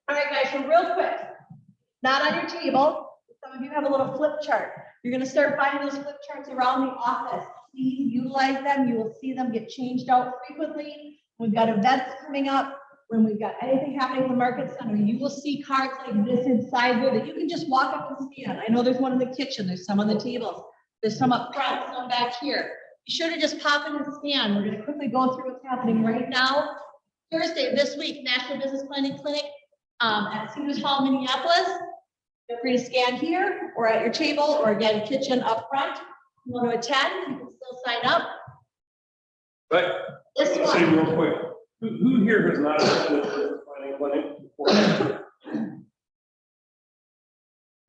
all right, guys, so real quick, not on your table. Some of you have a little flip chart. You're going to start finding those flip charts around the office. Please utilize them. You will see them get changed out frequently. We've got events coming up. When we've got anything happening in the market center, you will see cards like this inside there that you can just walk up and scan. I know there's one in the kitchen. There's some on the tables. There's some up front, some back here. Be sure to just pop in and scan. We're going to quickly go through what's happening right now. Thursday this week, National Business Planning Clinic at Cedars Hall, Minneapolis. Feel free to scan here or at your table or again, kitchen up front. If you want to attend, you can still sign up. But This let's say one. real quick, who here has not attended the planning clinic before?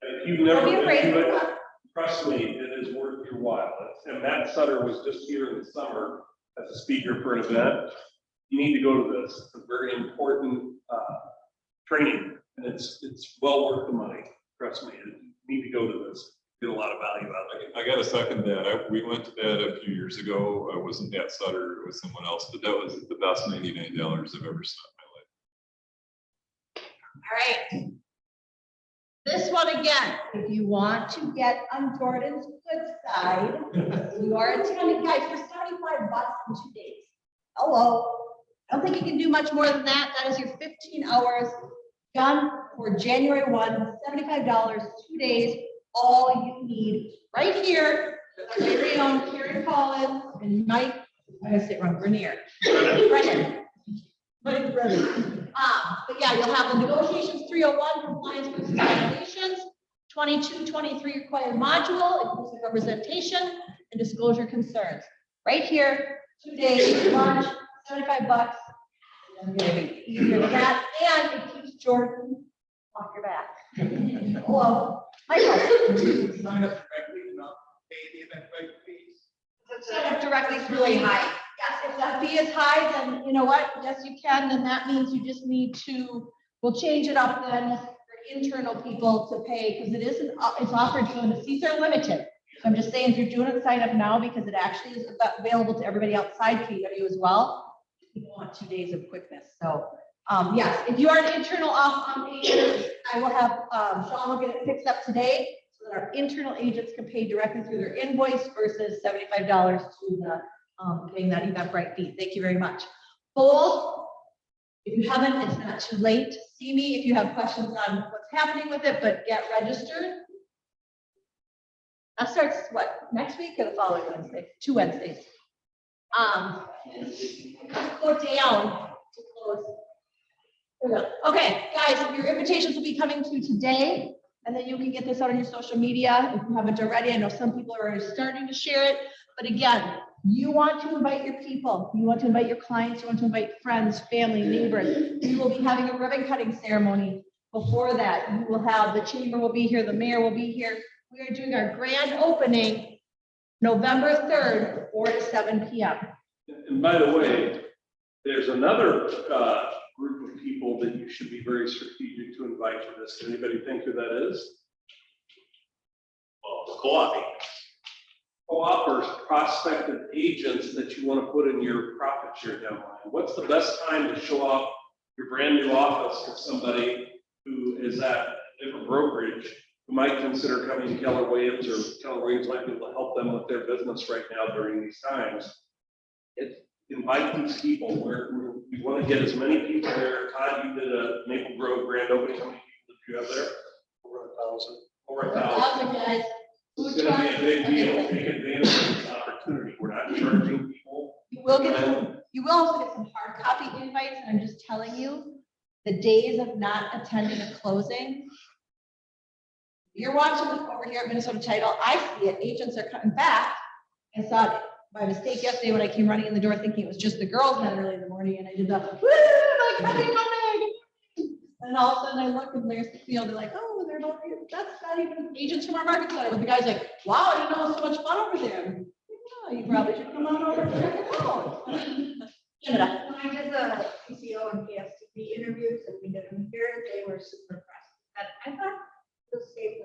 If you've never Don't be been afraid. to it, trust me, it is worth your while. And Matt Sutter was just here in the summer as a speaker for an event. You need to go to this. It's a very important training, and it's well worth the money. Trust me, you need to go to this. Get a lot of value out of it. I gotta second that. We went to that a few years ago. I wasn't at Sutter, it was someone else, but that was the best $99 I've ever spent in my life. All right. This one again, if you want to get on Jordan's good side, you are attending, guys, for $75 in 2 days. Hello. I don't think you can do much more than that. That is your 15 hours done for January 1, $75, 2 days, all you need right here. Our very own Karen Collins and Mike, I'm gonna say it wrong, Grenier. Brennan. Mike Brennan. But yeah, you'll have the negotiations 301 compliance versus violations, 2223 required module, inclusive representation, and disclosure concerns. Right here, 2 days, lunch, $75. Easier than that, and it keeps Jordan off your back. Hello, Michael. Sign up directly, not pay the event fees. Sign up directly through a high. Yes, if that fee is high, then you know what? Yes, you can. Then that means you just need to, we'll change it up then for internal people to pay because it isn't, it's offered to, and the seats are limited. So I'm just saying, if you're doing it, sign up now because it actually is available to everybody outside KW as well. People want 2 days of quickness. So yes, if you are an internal agent, I will have Sean will get it fixed up today so that our internal agents can pay directly through their invoice versus $75 to the paying that Eventbrite fee. Thank you very much. Bold, if you haven't, it's not too late. See me if you have questions on what's happening with it, but get registered. That starts what, next week or the following Wednesday? 2 Wednesdays. Go down to close. There we go. Okay, guys, your invitations will be coming to you today, and then you can get this out on your social media if you haven't already. I know some people are already starting to share it, but again, you want to invite your people, you want to invite your clients, you want to invite friends, family, neighbors. We will be having a ribbon cutting ceremony. Before that, you will have, the chamber will be here, the mayor will be here. We are doing our grand opening November 3rd, 4 to 7 p.m. And by the way, there's another group of people that you should be very strategic to invite to this. Anybody think who that is? Well, co-oping. Co-opers, prospective agents that you want to put in your profit share downline. What's the best time to show off your brand new office to somebody who is at a different brokerage who might consider coming to Keller Williams, or Keller Williams might be able to help them with their business right now during these times? Invite these people. We want to get as many people there. Todd, you did a Maple Grove grand opening. How many people did you have there? 4,000 guys. Food It's gonna be a trucks, big deal, everything. take advantage of this opportunity, we're not charging people. You will get some, you will also get some hard copy invites, and I'm just telling you, the days of not attending a closing. You're watching over here at Minnesota Title, I see it, agents are coming back. I saw it by mistake yesterday when I came running in the door thinking it was just the girls that early in the morning, and I did the, woo, like, coming. And all of a sudden I look and there's the field, they're like, oh, they're not, that's not even agents from our market center. But the guy's like, wow, I didn't know it was so much fun over there. Yeah, you probably should come on over and check it out. Canada. When I did the PCO and PSTP interviews and we did them here, they were super impressed. And I thought it was safe.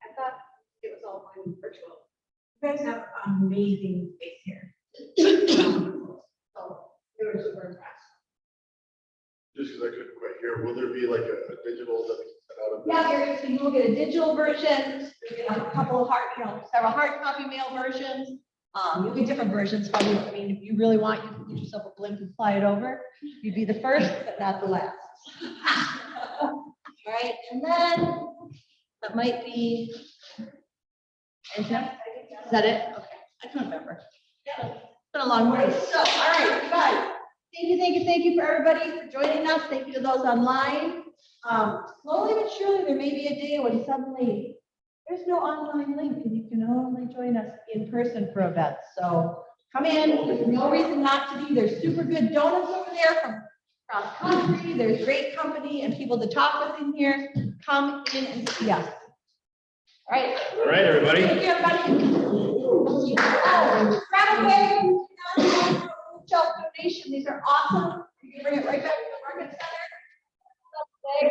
I thought it was all fine virtual. You guys have amazing space here. So they were super impressed. Just because I couldn't quite hear, will there be like a digital that we can send out? Yeah, Gary, so you will get a digital version, you get a couple of several hard copy mail versions. You'll get different versions, probably. I mean, if you really want, you can get yourself a blimp and fly it over. You'd be the first, but not the last. All right, and then that might be. And Tim, is that it? Okay, I can't remember. Yeah, it's been a long way. So, all right, you guys. Thank you for everybody for joining us. Thank you to those online. Slowly but surely, there may be a day when suddenly there's no online link and you can only join us in person for events. So come in, there's no reason not to be. There's super good donuts over there from cross country. There's great company and people to talk with in here. Come in and see us. All right. All right, everybody. Thank you, everybody. Oh, grab a bag. Shelf donation. These are awesome. You can bring it right back to the market center.